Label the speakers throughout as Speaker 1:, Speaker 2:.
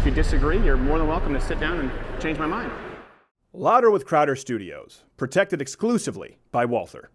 Speaker 1: if you disagree, you're more than welcome to sit down and change my mind.
Speaker 2: Louder with Crowder Studios, protected exclusively by Walther.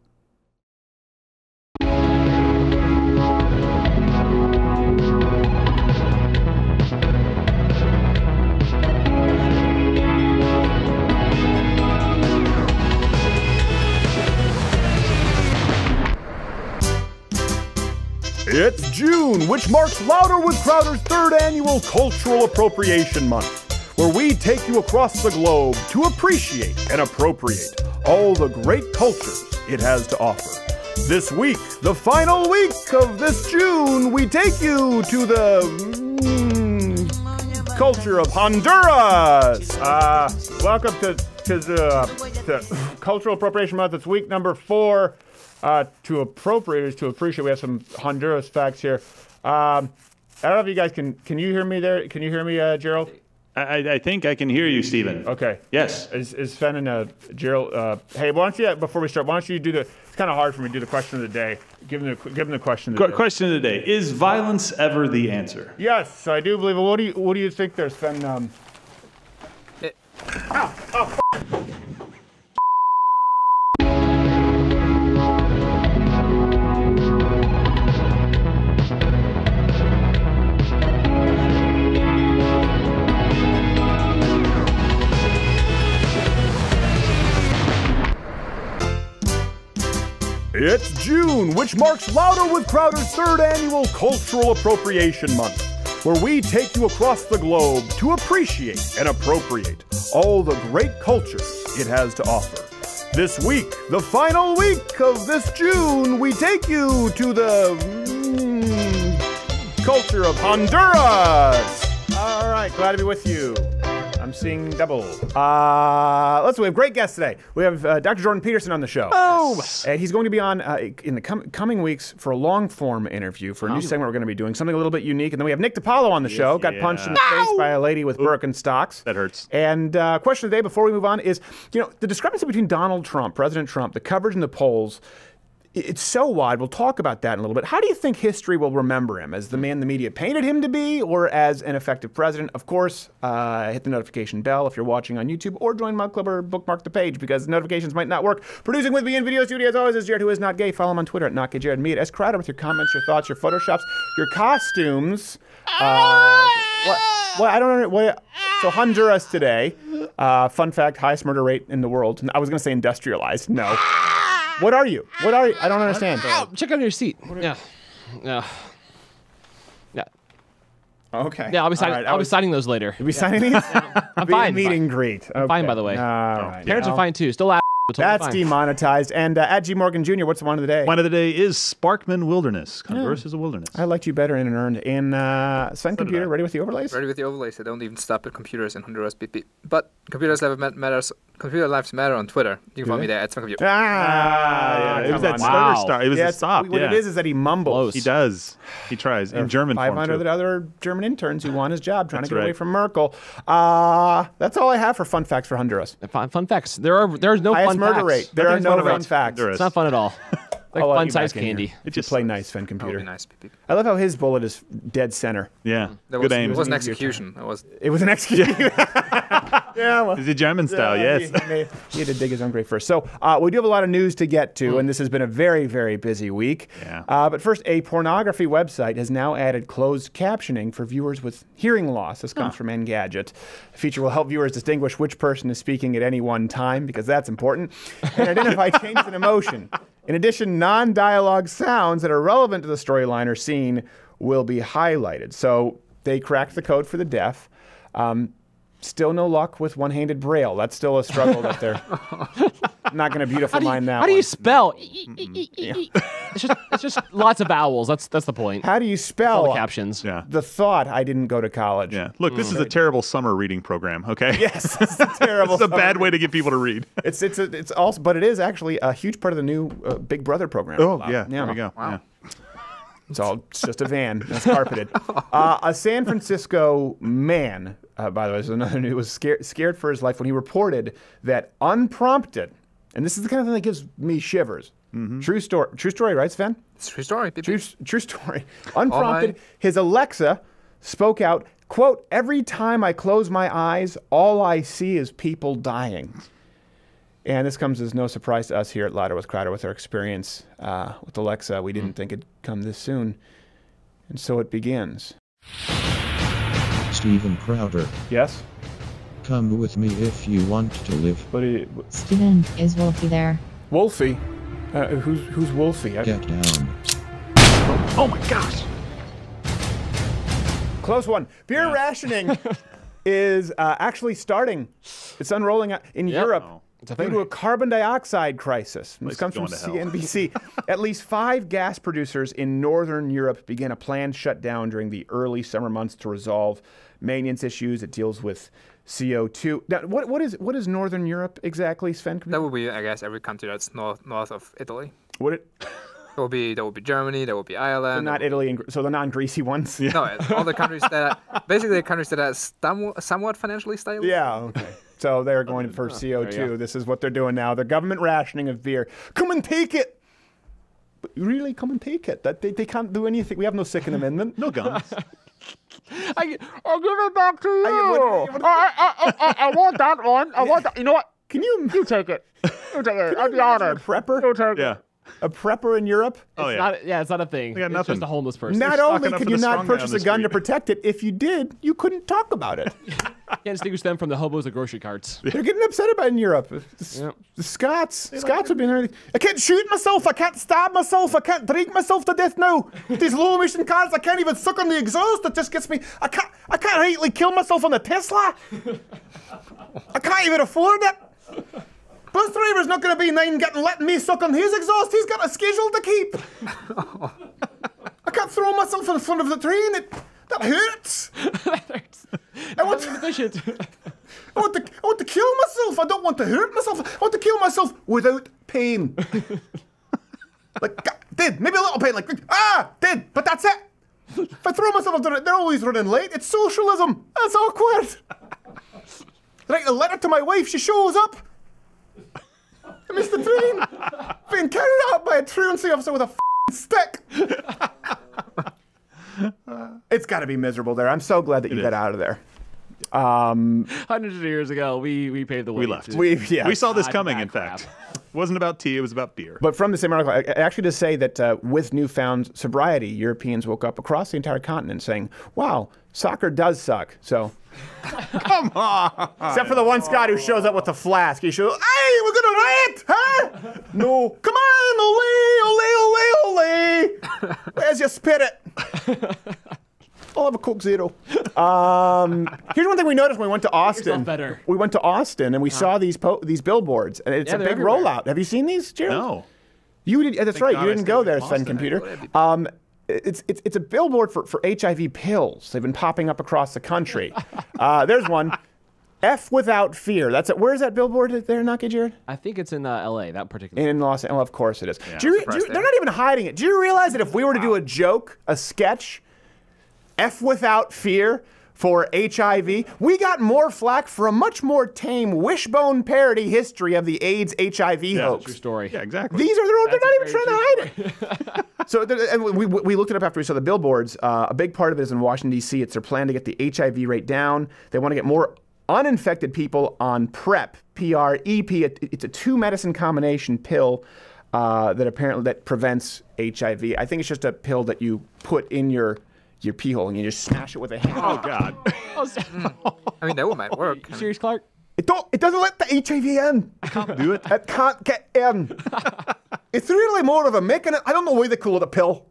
Speaker 2: It's June, which marks Louder with Crowder's third annual Cultural Appropriation Month, where we take you across the globe to appreciate and appropriate all the great cultures it has to offer. This week, the final week of this June, we take you to the culture of Honduras. Welcome to Cultural Appropriation Month. It's week number 4. To appropriate, to appreciate. We have some Honduras facts here. I don't know if you guys can you hear me there? Can you hear me, Gerald?
Speaker 3: I think I can hear you, Stephen.
Speaker 2: Okay.
Speaker 3: Yes.
Speaker 2: Is Fen and Gerald? Hey, why don't you, before we start, why don't you do the? It's kind of hard for me to do the question of the day. Give them the question of the day.
Speaker 3: Question of the day: is violence ever the answer?
Speaker 2: Yes, I do believe it. What do you think there, Fen? It's June, which marks Louder with Crowder's third annual Cultural Appropriation Month, where we take you across the globe to appreciate and appropriate all the great cultures it has to offer. This week, the final week of this June, we take you to the culture of Honduras. All right, glad to be with you. I'm seeing double. We have great guests today. We have Dr. Jordan Peterson on the show.
Speaker 4: Oh!
Speaker 2: And he's going to be on in the coming weeks for a long-form interview for a new segment we're going to be doing, something a little bit unique. And then we have Nick DiPaolo on the show, got punched in the face by a lady with Birkenstocks.
Speaker 3: That hurts.
Speaker 2: And question of the day before we move on is, the discrepancy between Donald Trump, President Trump, the coverage in the polls, it's so wide. We'll talk about that in a little bit. How do you think history will remember him? As the man the media painted him to be, or as an effective president? Of course, hit the notification bell if you're watching on YouTube, or join Mug Club or bookmark the page because notifications might not work. Producing with me in video studio as always is Jared, who is not gay. Follow him on Twitter at NotGayJared. Me at S. Crowder with your comments, your thoughts, your photoshops, your costumes. I don't know. So Honduras today. Fun fact: highest murder rate in the world. I was going to say industrialized. No. What are you? I don't understand.
Speaker 4: Check out your seat. Yeah.
Speaker 2: Okay.
Speaker 4: Yeah, I'll be signing those later.
Speaker 2: You'll be signing these?
Speaker 4: I'm fine.
Speaker 2: Meet and greet. Okay.
Speaker 4: I'm fine, by the way.
Speaker 2: All right.
Speaker 4: Parents are fine too. Still totally
Speaker 2: That's
Speaker 4: fine.
Speaker 2: demonetized. And at G. Morgan Jr., what's the one of the day?
Speaker 3: One of the day is Sparkman Wilderness. Honduras is a wilderness.
Speaker 2: I liked you better in and earned. In Sven Computer, ready with the overlays?
Speaker 5: Ready with the overlays. I don't even stop at computers in Honduras. Beep, beep. But Computer Lives Matter on Twitter. You can find me there at Sven Computer.
Speaker 3: It was that stutter start. It was a stop.
Speaker 2: What it is that he mumbles.
Speaker 3: He does. He tries. In German form,
Speaker 2: 500 other German interns who won his job trying to get away from Merkel. That's all I have for fun facts for Honduras.
Speaker 4: Fun facts. There's no
Speaker 2: highest
Speaker 4: fun
Speaker 2: murder
Speaker 4: facts.
Speaker 2: rate. There are no fun facts.
Speaker 4: It's not fun at all. Like fun-sized candy.
Speaker 2: It just play nice, Sven Computer.
Speaker 5: Be nice. Beep, beep.
Speaker 2: I love how his bullet is dead center.
Speaker 3: Yeah.
Speaker 5: Good aim.
Speaker 3: It
Speaker 5: It was an execution.
Speaker 2: It was an execution. Yeah, well,
Speaker 3: it's a German style, yes.
Speaker 2: He had to dig his own grave first. So we do have a lot of news to get to, and this has been a very, very busy week.
Speaker 3: Yeah.
Speaker 2: But first, a pornography website has now added closed captioning for viewers with hearing loss. This comes from Engadget. The feature will help viewers distinguish which person is speaking at any one time, because that's important, and identify changes in emotion. In addition, non-dialogue sounds that are relevant to the storyline or scene will be highlighted. So they cracked the code for the deaf. Still no luck with one-handed braille. That's still a struggle that they're not going to beautify mine now.
Speaker 4: How do you spell? It's just lots of vowels. That's the point.
Speaker 2: How do you spell
Speaker 4: all the captions?
Speaker 3: Yeah.
Speaker 2: The thought I didn't go to college.
Speaker 3: Yeah. Look, this is a terrible summer reading program. Okay.
Speaker 2: Yes, it's a terrible.
Speaker 3: It's a bad way to get people to read.
Speaker 2: It's also, but it is actually a huge part of the new Big Brother program.
Speaker 3: Oh yeah. There we go.
Speaker 5: Wow.
Speaker 3: Yeah.
Speaker 2: It's just a van. It's carpeted. A San Francisco man, by the way, so another news, was scared for his life when he reported that unprompted, and this is the kind of thing that gives me shivers. Mm-hmm. True story, right, Sven?
Speaker 5: It's a true story. Beep,
Speaker 2: True story. Unprompted, his Alexa spoke out, quote, "Every time I close my eyes, all I see is people dying." And this comes as no surprise to us here at Louder with Crowder with our experience with Alexa. We didn't think it'd come this soon. And so it begins.
Speaker 6: Stephen Crowder.
Speaker 2: Yes?
Speaker 6: Come with me if you want to live.
Speaker 7: Stephen, is Wolfie there?
Speaker 2: Wolfie? Who's Wolfie?
Speaker 6: Get down.
Speaker 3: Oh my gosh.
Speaker 2: Close one. Beer rationing is actually starting. It's unrolling in Europe. Due to a carbon dioxide crisis. This comes from CNBC. At least 5 gas producers in northern Europe began a planned shutdown during the early summer months to resolve maintenance issues. It deals with CO2. Now, what is northern Europe exactly, Sven?
Speaker 5: That would be, I guess, every country that's north of Italy.
Speaker 2: Would it?
Speaker 5: There will be Germany. There will be Ireland.
Speaker 2: So not Italy, so the non-greasy ones.
Speaker 5: Yeah. No, all the countries that basically the countries that are somewhat financially stable.
Speaker 2: Yeah. Okay. So they're going for CO2. This is what they're doing now. They're government rationing of beer. Come and take it. But really, come and take it. That they can't do anything. We have no second amendment.
Speaker 3: No guns.
Speaker 4: I'll give it back to you. I want that one. I want that. You know what?
Speaker 2: Can you?
Speaker 4: You take it. You take it. I'd be honored.
Speaker 2: A prepper?
Speaker 4: You take
Speaker 3: Yeah.
Speaker 4: it.
Speaker 2: A prepper in Europe?
Speaker 4: It's not a thing.
Speaker 3: They got
Speaker 4: It's
Speaker 3: nothing.
Speaker 4: just a homeless person.
Speaker 2: Not
Speaker 3: stocking
Speaker 2: only
Speaker 3: up
Speaker 2: could
Speaker 3: for
Speaker 2: you
Speaker 3: the
Speaker 2: not
Speaker 3: strong guy
Speaker 2: purchase
Speaker 3: on
Speaker 2: a
Speaker 3: the
Speaker 2: gun to
Speaker 3: street.
Speaker 2: protect it, if you did, you couldn't talk about it.
Speaker 4: Can't distinguish them from the hobos at grocery carts.
Speaker 2: They're getting upset about it in Europe. The Scots would be there. I can't shoot myself. I can't stab myself. I can't drink myself to death now. These low emission cars, I can't even suck on the exhaust. It just gets me. I can't rightly kill myself on the Tesla. I can't even afford it. Bus driver's not going to be letting me suck on his exhaust. He's got a schedule to keep. I can't throw myself in front of the train. That hurts. I want to kill myself. I don't want to hurt myself. I want to kill myself without pain. Dead. Maybe a little pain. Dead. But that's it. If I throw myself into it, they're always running late. It's socialism. That's awkward. Write a letter to my wife. She shows up. I missed the train. Being carried out by a truancy officer with a stick. It's got to be miserable there. I'm so glad that you got out of there.
Speaker 4: Hundreds of years ago, we paved the way.
Speaker 3: We left.
Speaker 2: We
Speaker 3: saw this coming, in fact. It wasn't about tea, it was about beer.
Speaker 2: But from the same article, actually to say that with newfound sobriety, Europeans woke up across the entire continent saying, wow, soccer does suck. So,
Speaker 3: Come on.
Speaker 2: except for the one Scot who shows up with a flask. He shows, hey, we're going to riot, huh? No. Come on, ole, ole, ole, ole. Where's your spirit? I'll have a Coke Zero. Here's one thing we noticed when we went to Austin.
Speaker 4: Better.
Speaker 2: We went to Austin and we saw these billboards, and it's a big
Speaker 4: everywhere.
Speaker 2: rollout. Have you seen these, Gerald?
Speaker 3: No.
Speaker 2: You did. That's right.
Speaker 3: God
Speaker 2: You
Speaker 3: I
Speaker 2: didn't
Speaker 3: stayed
Speaker 2: go
Speaker 3: in
Speaker 2: there,
Speaker 3: Boston.
Speaker 2: Sven Computer. It's a billboard for HIV pills. They've been popping up across the country. There's one. F without fear. That's it. Where is that billboard there, Naki Jared?
Speaker 4: I think it's in L.A. That particular.
Speaker 2: In Los Angeles. Well, of course it is.
Speaker 3: Yeah,
Speaker 2: They're not even hiding it. Do you realize that if we were to do a joke, a sketch, F without fear for HIV, we got more flack for a much more tame wishbone parody history of the AIDS HIV hoax.
Speaker 4: True story.
Speaker 3: Yeah, exactly.
Speaker 2: They're not even
Speaker 4: That's
Speaker 2: trying to hide it. So and we looked it up after we saw the billboards. A big part of it is in Washington, D.C. It's their plan to get the HIV rate down. They want to get more uninfected people on PrEP, P-R-E-P. It's a 2-medicine combination pill that prevents HIV. I think it's just a pill that you put in your pee hole and you just smash it with a hammer.
Speaker 3: Oh, God.
Speaker 5: I mean, that one might work.
Speaker 4: Serious, Clark?
Speaker 2: It doesn't let the HIV in.
Speaker 3: I can't do it.
Speaker 2: It can't get in. It's really more of a mechanism. I don't know why they call it a pill.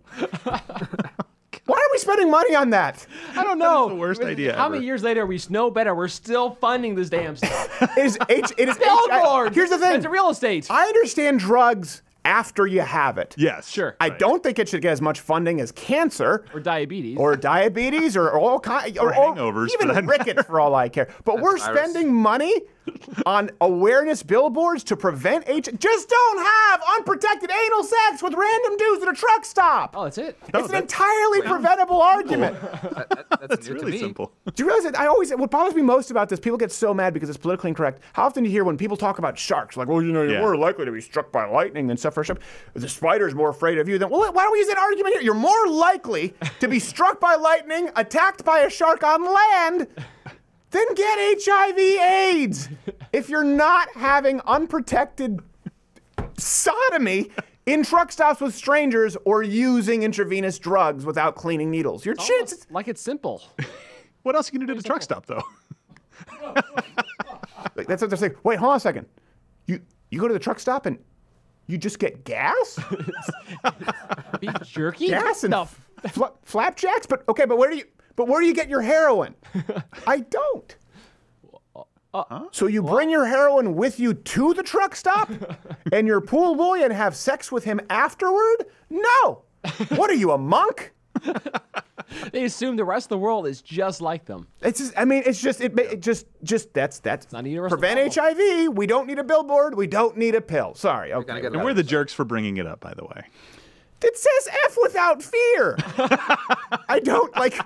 Speaker 2: Why are we spending money on that?
Speaker 4: I don't know.
Speaker 3: That is the worst idea
Speaker 4: How
Speaker 3: ever.
Speaker 4: many years later we know better? We're still funding this damn stuff.
Speaker 2: It is
Speaker 4: Billboards!
Speaker 2: Here's the thing.
Speaker 4: It's real estate.
Speaker 2: I understand drugs after you have it.
Speaker 3: Yes.
Speaker 4: Sure.
Speaker 2: I don't think it should get as much funding as cancer.
Speaker 4: Or diabetes.
Speaker 2: Or all kinds, or
Speaker 3: hangovers,
Speaker 2: even
Speaker 3: for that
Speaker 2: rickets, for all I care. But we're
Speaker 5: virus.
Speaker 2: spending money on awareness billboards to prevent Just don't have unprotected anal sex with random dudes at a truck stop.
Speaker 4: Oh, that's it?
Speaker 2: It's an entirely preventable argument.
Speaker 5: That's new
Speaker 3: really
Speaker 5: to me.
Speaker 3: simple.
Speaker 2: Do you realize that what bothers me most about this, people get so mad because it's politically incorrect. How often do you hear when people talk about sharks, like, well, you're more likely to be struck by lightning than suffer a shark. The spider's more afraid of you than, well, why don't we use that argument here? You're more likely to be struck by lightning, attacked by a shark on land, than get HIV/AIDS if you're not having unprotected sodomy in truck stops with strangers or using intravenous drugs without cleaning needles. Your chances.
Speaker 4: Like it's simple.
Speaker 3: What else are you going to do at the truck stop, though?
Speaker 2: That's what they're saying. Wait, hold on a second. You go to the truck stop and you just get gas?
Speaker 4: Beef jerky?
Speaker 2: Gas and flapjacks? But where do you get your heroin? I don't. So you bring your heroin with you to the truck stop and your pool boy and have sex with him afterward? No. What are you, a monk?
Speaker 4: They assume the rest of the world is just like them.
Speaker 2: It's just, that's
Speaker 4: not a universal
Speaker 2: prevent
Speaker 4: problem.
Speaker 2: HIV. We don't need a billboard. We don't need a pill. Sorry. Okay.
Speaker 3: And we're the jerks for bringing it up, by the way.
Speaker 2: It says F without fear. I don't like.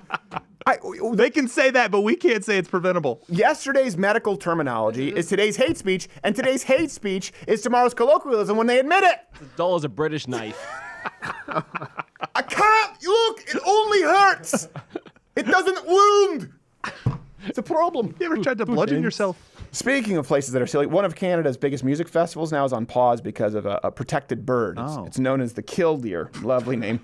Speaker 3: They can say that, but we can't say it's preventable.
Speaker 2: Yesterday's medical terminology is today's hate speech, and today's hate speech is tomorrow's colloquialism when they admit it.
Speaker 4: It's as dull as a British knife.
Speaker 2: I can't. Look, it only hurts. It doesn't wound. It's a problem.
Speaker 3: You ever tried to bludgeon yourself?
Speaker 2: Speaking of places that are silly, one of Canada's biggest music festivals now is on pause because of a protected bird. It's known as the killdeer. Lovely name.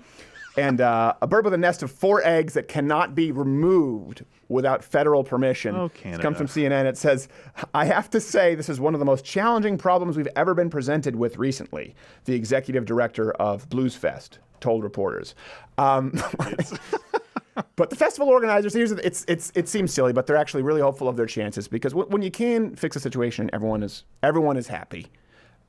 Speaker 2: And a bird with a nest of 4 eggs that cannot be removed without federal permission.
Speaker 3: Oh, Canada.
Speaker 2: It comes from CNN. It says, I have to say this is one of the most challenging problems we've ever been presented with recently, the executive director of Blues Fest told reporters. But the festival organizers, it seems silly, but they're actually really hopeful of their chances because when you can fix a situation, everyone is happy.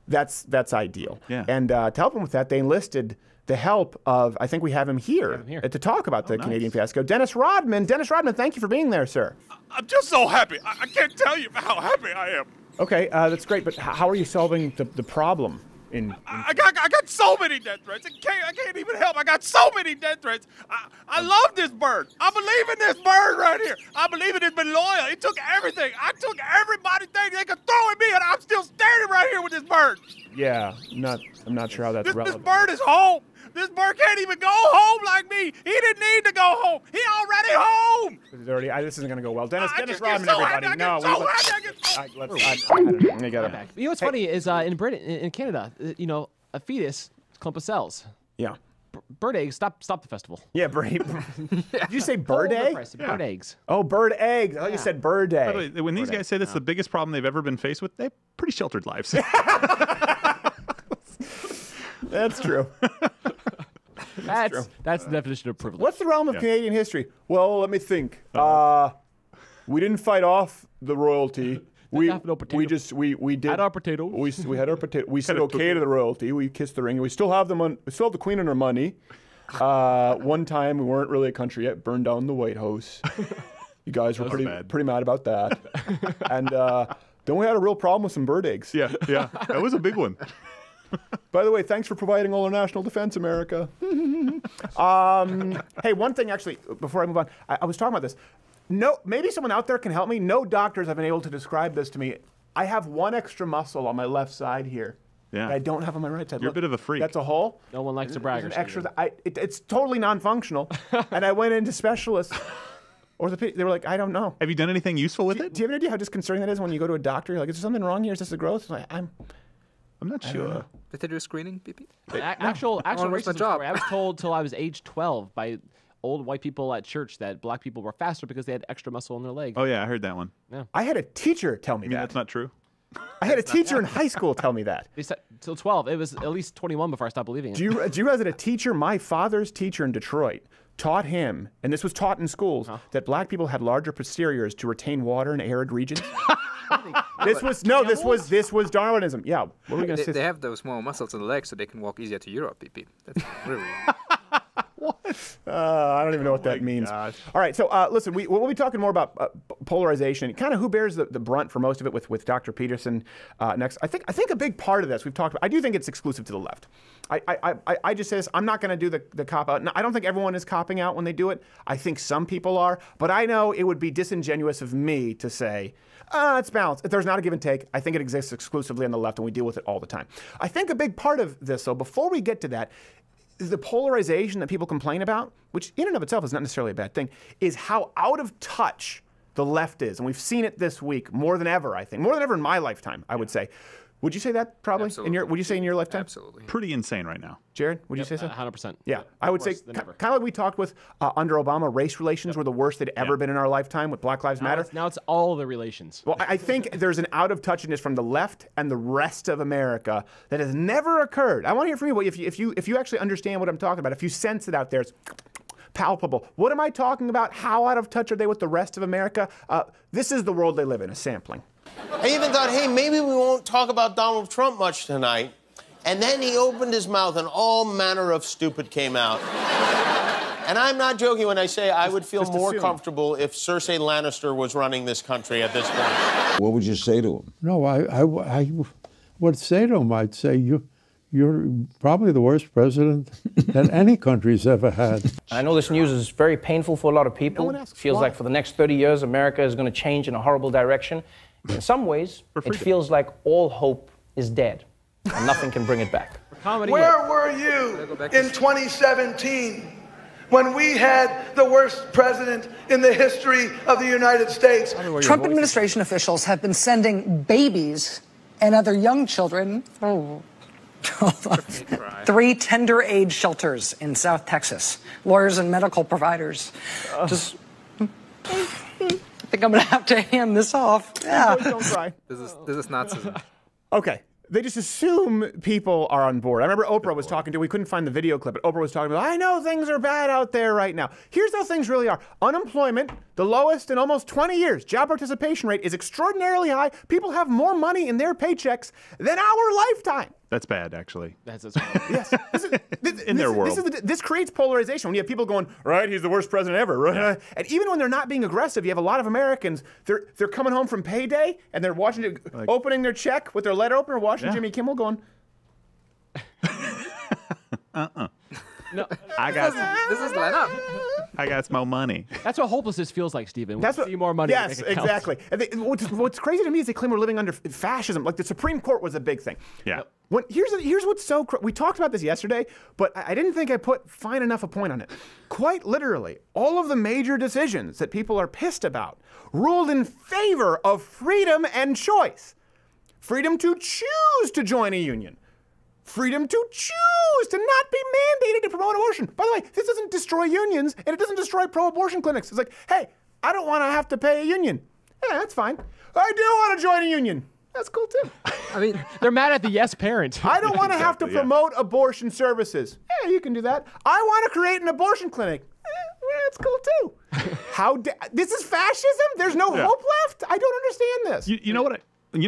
Speaker 2: That's ideal.
Speaker 3: Yeah.
Speaker 2: And to help them with that, they enlisted the help of, I think we have him here, to talk about the Canadian fiasco. Dennis Rodman. Dennis Rodman, thank you for being there, sir.
Speaker 8: I'm just so happy. I can't tell you how happy I am.
Speaker 2: Okay, that's great, but how are you solving the problem?
Speaker 8: I got so many death threats. I can't even help. I got so many death threats. I love this bird. I believe in this bird right here. I believe it has been loyal. It took everything. I took everybody's thing they could throw at me, and I'm still standing right here with this bird.
Speaker 2: Yeah, I'm not sure how that's relevant.
Speaker 8: This bird is home. This bird can't even go home like me. He didn't need to go home. He already home.
Speaker 2: This isn't going to go well. Dennis Rodman,
Speaker 8: so
Speaker 2: everybody.
Speaker 8: I
Speaker 2: No,
Speaker 4: You know what's funny is in Britain, in Canada, a fetus, clump of cells.
Speaker 2: Yeah.
Speaker 4: Bird eggs. Stop the festival.
Speaker 2: Yeah, Did you say bird egg?
Speaker 4: Bird eggs.
Speaker 2: Oh, bird eggs. I thought you said bird egg.
Speaker 3: By the way, when these guys say that's the biggest problem they've ever been faced with, they have pretty sheltered lives.
Speaker 2: That's true.
Speaker 4: That's the definition of privilege.
Speaker 2: What's the realm of Canadian history? Well, let me think. We didn't fight off the royalty. We did
Speaker 4: had our potato.
Speaker 2: We had our potato. We said okay to the royalty. We kissed the ring. We still have we still have the Queen and her money. One time we weren't really a country yet. Burned down the White House. You guys were pretty mad about that. And then we had a real problem with some bird eggs.
Speaker 3: Yeah, that was a big one.
Speaker 2: By the way, thanks for providing all our national defense, America. Hey, one thing actually, before I move on, I was talking about this. No, maybe someone out there can help me. No doctors have been able to describe this to me. I have one extra muscle on my left side here.
Speaker 3: Yeah.
Speaker 2: That I don't have on my right side.
Speaker 3: You're a bit of a freak.
Speaker 2: That's a hole.
Speaker 4: No one likes to brag.
Speaker 2: It's totally non-functional. And I went into specialists. They were like, I don't know.
Speaker 3: Have you done anything useful with it?
Speaker 2: Do you have an idea how disconcerting that is when you go to a doctor? You're like, is there something wrong here? Is this a growth? Like, I'm
Speaker 3: not sure.
Speaker 5: Did they do a screening, PP?
Speaker 4: Actual racism
Speaker 5: job.
Speaker 4: story. I was told till I was age 12 by old white people at church that black people were faster because they had extra muscle in their leg.
Speaker 3: Oh, yeah, I heard that one.
Speaker 4: Yeah.
Speaker 2: I had a teacher tell me that.
Speaker 3: That's not true?
Speaker 2: I had a teacher in high school tell me that.
Speaker 4: They said till 12. It was at least 21 before I stopped believing it.
Speaker 2: Do you realize that a teacher, my father's teacher in Detroit, taught him, and this was taught in schools, that black people had larger posteriors to retain water in arid regions? This was Darwinism. Yeah. What were we going to say?
Speaker 5: They have those small muscles in the legs so they can walk easier to Europe, PP. That's really...
Speaker 2: I don't even know what that means.
Speaker 3: Gosh.
Speaker 2: All right, so listen, we'll be talking more about polarization, kind of who bears the brunt for most of it with Dr. Peterson next. I think a big part of this we've talked about. I do think it's exclusive to the left. I just say this. I'm not going to do the cop out. I don't think everyone is copping out when they do it. I think some people are, but I know it would be disingenuous of me to say it's balanced. There's not a give and take. I think it exists exclusively on the left, and we deal with it all the time. I think a big part of this, though, before we get to that, is the polarization that people complain about, which in and of itself is not necessarily a bad thing, is how out of touch the left is. And we've seen it this week more than ever, I think. More than ever in my lifetime, I would say. Would you say that probably?
Speaker 5: Absolutely.
Speaker 2: Would you say in your lifetime?
Speaker 5: Absolutely.
Speaker 3: Pretty insane right now.
Speaker 2: Jared, would you say so?
Speaker 4: 100%.
Speaker 2: Yeah, I would say kind of like we talked with under Obama, race relations were the worst they'd ever been in our lifetime with Black Lives Matter.
Speaker 4: Now it's all the relations.
Speaker 2: Well, I think there's an out-of-touchness from the left and the rest of America that has never occurred. I want to hear from you. If you actually understand what I'm talking about, if you sense it out there, it's palpable. What am I talking about? How out of touch are they with the rest of America? This is the world they live in, a sampling.
Speaker 9: I even thought, hey, maybe we won't talk about Donald Trump much tonight. And then he opened his mouth and all manner of stupid came out. And I'm not joking when I say I would feel more comfortable if Cersei Lannister was running this country at this point.
Speaker 6: What would you say to him?
Speaker 10: No, I would say to him, I'd say, you're probably the worst president that any country's ever had.
Speaker 11: I know this news is very painful for a lot of people. It feels like for the next 30 years, America is going to change in a horrible direction. In some ways, it feels like all hope is dead, and nothing can bring it back.
Speaker 12: Where were you in 2017 when we had the worst president in the history of the United States?
Speaker 13: Trump administration officials have been sending babies and other young children to 3 tender age shelters in South Texas. Lawyers and medical providers just... I think I'm going to have to hand this off. Yeah.
Speaker 2: Don't cry.
Speaker 5: This is Nazism.
Speaker 2: Okay. They just assume people are on board. I remember Oprah was talking to, we couldn't find the video clip, but Oprah was talking about, I know things are bad out there right now. Here's how things really are. Unemployment, the lowest in almost 20 years. Job participation rate is extraordinarily high. People have more money in their paychecks than our lifetime.
Speaker 3: That's bad, actually.
Speaker 4: That's
Speaker 2: yes.
Speaker 3: In their world.
Speaker 2: This creates polarization. When you have people going, right, he's the worst president ever. Right? Yeah. And even when they're not being aggressive, you have a lot of Americans, they're coming home from payday, and they're watching it, opening their check with their letter opener, watching Jimmy Kimmel going,
Speaker 3: No,
Speaker 5: this is line up.
Speaker 3: I got more money.
Speaker 4: That's what hopelessness feels like, Stephen.
Speaker 2: That's what,
Speaker 4: see more money.
Speaker 2: Yes, exactly. And what's crazy to me is they claim we're living under fascism. Like the Supreme Court was a big thing.
Speaker 3: Yeah.
Speaker 2: Here's what's so we talked about this yesterday, but I didn't think I put fine enough a point on it. Quite literally, all of the major decisions that people are pissed about ruled in favor of freedom and choice. Freedom to choose to join a union. Freedom to choose to not be mandated to promote abortion. By the way, this doesn't destroy unions, and it doesn't destroy pro-abortion clinics. It's like, hey, I don't want to have to pay a union. Yeah, that's fine. I do want to join a union. That's cool, too.
Speaker 4: I mean, they're mad at the yes parent.
Speaker 2: I don't want to have to promote abortion services. Yeah, you can do that. I want to create an abortion clinic. That's cool, too. This is fascism? There's no hope left? I don't understand this.
Speaker 3: You know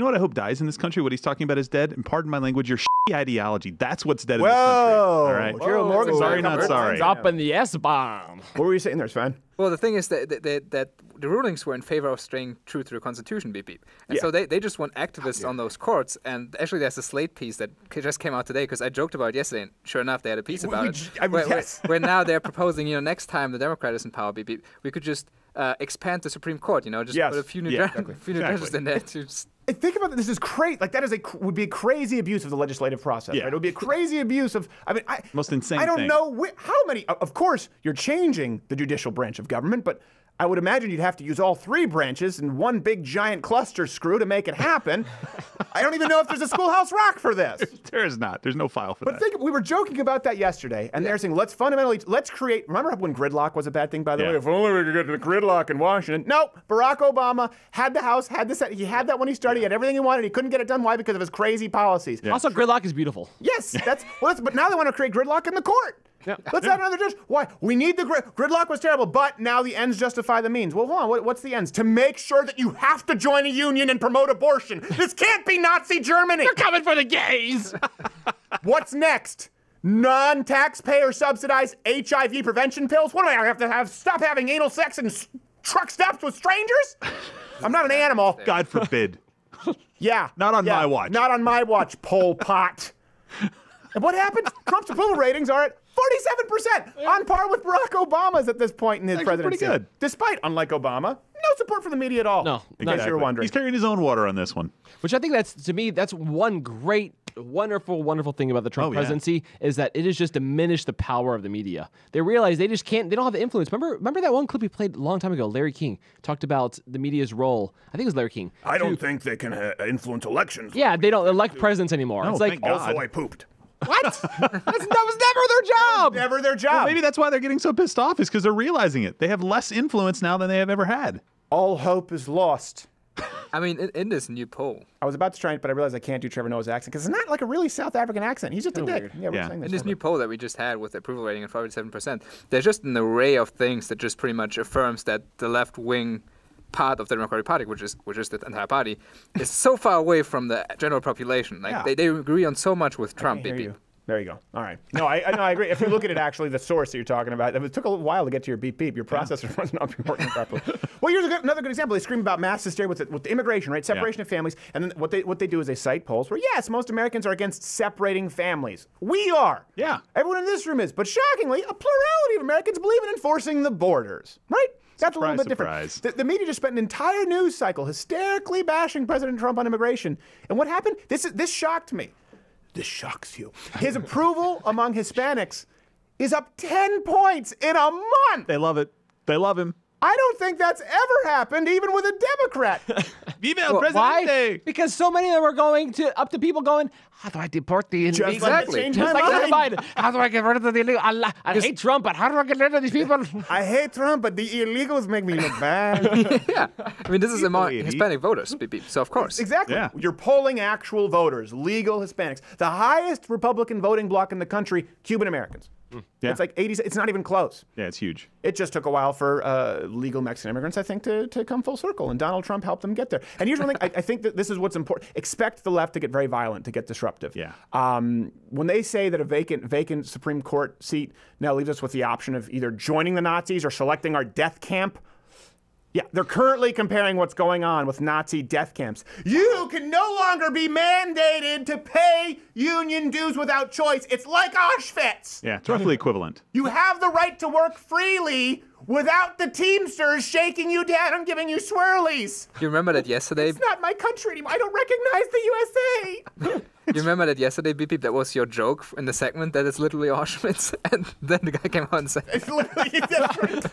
Speaker 3: what I hope dies in this country? What he's talking about is dead. And pardon my language, your shitty ideology. That's what's dead in this country. All right.
Speaker 2: Gerald Morgan,
Speaker 3: sorry, not sorry.
Speaker 4: Dropping the S-bomb.
Speaker 2: What were you saying there, Sven?
Speaker 5: Well, the thing is that the rulings were in favor of staying true to the Constitution, beep beep. And so they just want activists on those courts. And actually, there's a Slate piece that just came out today because I joked about it yesterday. And sure enough, they had a piece about it. Where now they're proposing, next time the Democrat is in power, beep beep, we could just expand the Supreme Court. Just put a few new judges in there to.
Speaker 2: Think about this is crazy. Like that would be a crazy abuse of the legislative process. Right? It would be a crazy abuse of.
Speaker 3: Most insane.
Speaker 2: I don't know how many. Of course, you're changing the judicial branch of government, but I would imagine you'd have to use all 3 branches in one big giant cluster screw to make it happen. I don't even know if there's a Schoolhouse Rock for this.
Speaker 3: There is not. There's no file for that.
Speaker 2: But we were joking about that yesterday, and they're saying let's create. Remember when gridlock was a bad thing? By the way, if only we could get to gridlock in Washington. No, Barack Obama had the House, had the Senate. He had that when he started. He had everything he wanted. He couldn't get it done. Why? Because of his crazy policies.
Speaker 4: Yeah. Also, gridlock is beautiful.
Speaker 2: Yes, but now they want to create gridlock in the court. Yeah. Let's add another judge. Why? We need the gridlock was terrible, but now the ends justify the means. Well, hold on. What's the ends? To make sure that you have to join a union and promote abortion. This can't be Nazi Germany.
Speaker 4: They're coming for the gays.
Speaker 2: What's next? non-taxpayer subsidized HIV prevention pills. What do I have to stop having anal sex in truck stops with strangers? I'm not an animal.
Speaker 3: God forbid.
Speaker 2: Yeah.
Speaker 3: Not on my watch.
Speaker 2: Not on my watch, Pol Pot. And what happened? Trump's approval ratings are at 47%, on par with Barack Obama's at this point in his presidency.
Speaker 3: Pretty good.
Speaker 2: Despite, unlike Obama, no support for the media at all.
Speaker 14: No,
Speaker 2: in case you were wondering.
Speaker 3: He's carrying his own water on this one.
Speaker 14: Which I think to me, that's one great, wonderful thing about the Trump presidency is that it has just diminished the power of the media. They realize they just can't, they don't have the influence. Remember that one clip we played a long time ago? Larry King talked about the media's role. I think it was Larry King.
Speaker 2: I don't think they can influence elections.
Speaker 14: Yeah, they don't elect presidents anymore.
Speaker 3: No,
Speaker 14: it's like,
Speaker 2: also, I pooped.
Speaker 14: What? that was never their job.
Speaker 2: Never their job.
Speaker 3: Well, maybe that's why they're getting so pissed off, is because they're realizing it. They have less influence now than they have ever had.
Speaker 2: All hope is lost.
Speaker 5: I mean, in this new poll.
Speaker 2: I was about to try it, but I realized I can't do Trevor Noah's accent because it's not like a really South African accent. He's just a dick. Yeah, we're saying
Speaker 5: In this new poll that we just had with the approval rating at 47%, there's just an array of things that just pretty much affirms that the left-wing part of the Democratic Party, which is the entire party, is so far away from the general population. Like they agree on so much with Trump.
Speaker 2: There you go. All right. No, I agree. If you look at it, actually, the source that you're talking about, it took a little while to get to your beep beep. Your processor wasn't up working properly. Well, here's another good example. They scream about mass hysteria with the immigration, right? Separation of families. And then what they do is they cite polls where, yes, most Americans are against separating families. We are.
Speaker 3: Yeah.
Speaker 2: Everyone in this room is. But shockingly, a plurality of Americans believe in enforcing the borders, right? That's a little bit different. The media just spent an entire news cycle hysterically bashing President Trump on immigration. And what happened? This shocked me. This shocks you. His approval among Hispanics is up 10 points in a month.
Speaker 3: They love it. They love him.
Speaker 2: I don't think that's ever happened, even with a Democrat.
Speaker 3: Viva el Presidente!
Speaker 14: Why? Because so many of them are going up to people going, how do I deport the illegals?
Speaker 2: Exactly.
Speaker 14: Just like Biden. How do I get rid of the illegal? I hate Trump, but how do I get rid of these people?
Speaker 2: I hate Trump, but the illegals make me look bad.
Speaker 5: Yeah. I mean, this is among Hispanic voters, so of course.
Speaker 2: Exactly. Yeah. You're polling actual voters, legal Hispanics. The highest Republican voting bloc in the country, Cuban Americans.
Speaker 3: Yeah.
Speaker 2: It's like 80. It's not even close.
Speaker 3: Yeah, it's huge.
Speaker 2: It just took a while for legal Mexican immigrants, I think, to come full circle, and Donald Trump helped them get there. And here's one thing: I think that this is what's important. Expect the left to get very violent, to get disruptive.
Speaker 3: Yeah.
Speaker 2: When they say that a vacant Supreme Court seat now leaves us with the option of either joining the Nazis or selecting our death camp. Yeah, they're currently comparing what's going on with Nazi death camps. You can no longer be mandated to pay union dues without choice. It's like Auschwitz.
Speaker 3: Yeah, it's roughly equivalent.
Speaker 2: You have the right to work freely without the Teamsters shaking you down and giving you swirlies.
Speaker 5: You remember that yesterday?
Speaker 2: It's not my country anymore. I don't recognize the USA.
Speaker 5: You remember that yesterday, Beep Beep? That was your joke in the segment that it's literally Auschwitz, and then the guy came out and said,
Speaker 2: "It's literally different."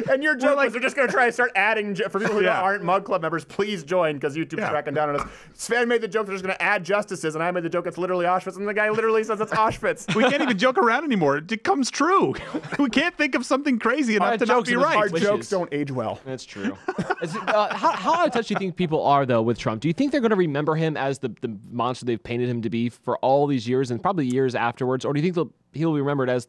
Speaker 2: And your joke was, "They're just going to try to start adding for people who aren't Mug Club members. Please join because YouTube's cracking down on us." Sven made the joke they're just going to add justices, and I made the joke it's literally Auschwitz, and the guy literally says it's Auschwitz.
Speaker 3: We can't even joke around anymore. It comes true. We can't think of something crazy enough to not be right.
Speaker 2: Our jokes don't age well.
Speaker 14: That's true. How out of touch do you think people are, though, with Trump? Do you think they're going to remember him as the monster they've painted him to be for all these years and probably years afterwards? Or do you think he'll be remembered as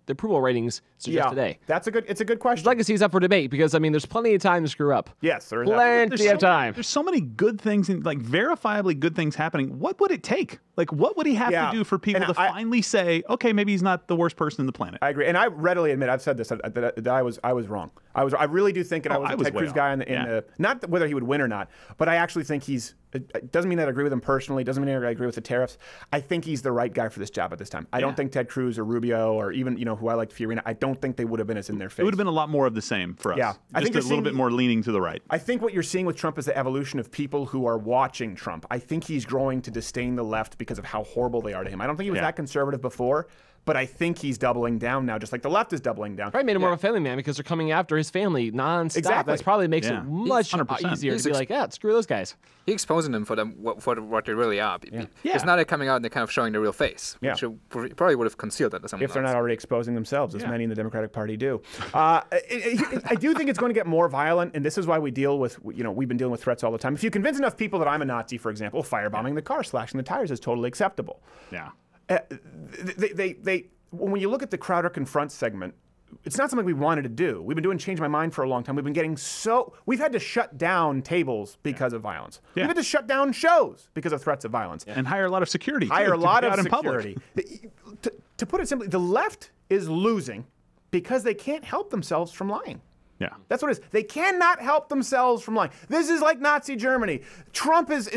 Speaker 14: the approval ratings suggest today?
Speaker 2: It's a good question.
Speaker 14: His legacy is up for debate because, I mean, there's plenty of time to screw up.
Speaker 2: Yes, there is.
Speaker 14: Plenty of time.
Speaker 3: There's so many good things, like verifiably good things happening. What would it take? Like, what would he have to do for people to finally say, okay, maybe he's not the worst person on the planet?
Speaker 2: I agree. And I readily admit, I've said this, that I was wrong. I really do think, and I was a Ted Cruz guy in the not whether he would win or not, but I actually think it doesn't mean that I agree with him personally. Doesn't mean I agree with the tariffs. I think he's the right guy for this job at this time. I don't think Ted Cruz or Rubio or even, who I like, Fiorina, I don't think they would have been as in their face.
Speaker 3: It would have been a lot more of the same for us.
Speaker 2: Yeah.
Speaker 3: I think a little bit more leaning to the right.
Speaker 2: I think what you're seeing with Trump is the evolution of people who are watching Trump. I think he's growing to disdain the left because of how horrible they are to him. I don't think he was that conservative before, but I think he's doubling down now, just like the left is doubling down.
Speaker 14: Probably made him more of a family man because they're coming after his family nonstop.
Speaker 2: Exactly.
Speaker 14: That probably makes it much easier to be like, screw those guys.
Speaker 5: He's exposing them for what they really are. It's not coming out and they're kind of showing their real face, which probably would have concealed that to someone
Speaker 2: if they're not already exposing themselves, as many in the Democratic Party do. I do think it's going to get more violent, and this is why we deal with, we've been dealing with threats all the time. If you convince enough people that I'm a Nazi, for example, firebombing the car, slashing the tires is totally acceptable.
Speaker 3: Yeah.
Speaker 2: When you look at the Crowder Confront segment, it's not something we wanted to do. We've been doing Change My Mind for a long time. We've had to shut down tables because of violence. We've had to shut down shows because of threats of violence.
Speaker 3: And hire a lot of security.
Speaker 2: Hire a lot of security. to put it simply, the left is losing because they can't help themselves from lying.
Speaker 3: Yeah.
Speaker 2: That's what it is. They cannot help themselves from lying. This is like Nazi Germany. Trump is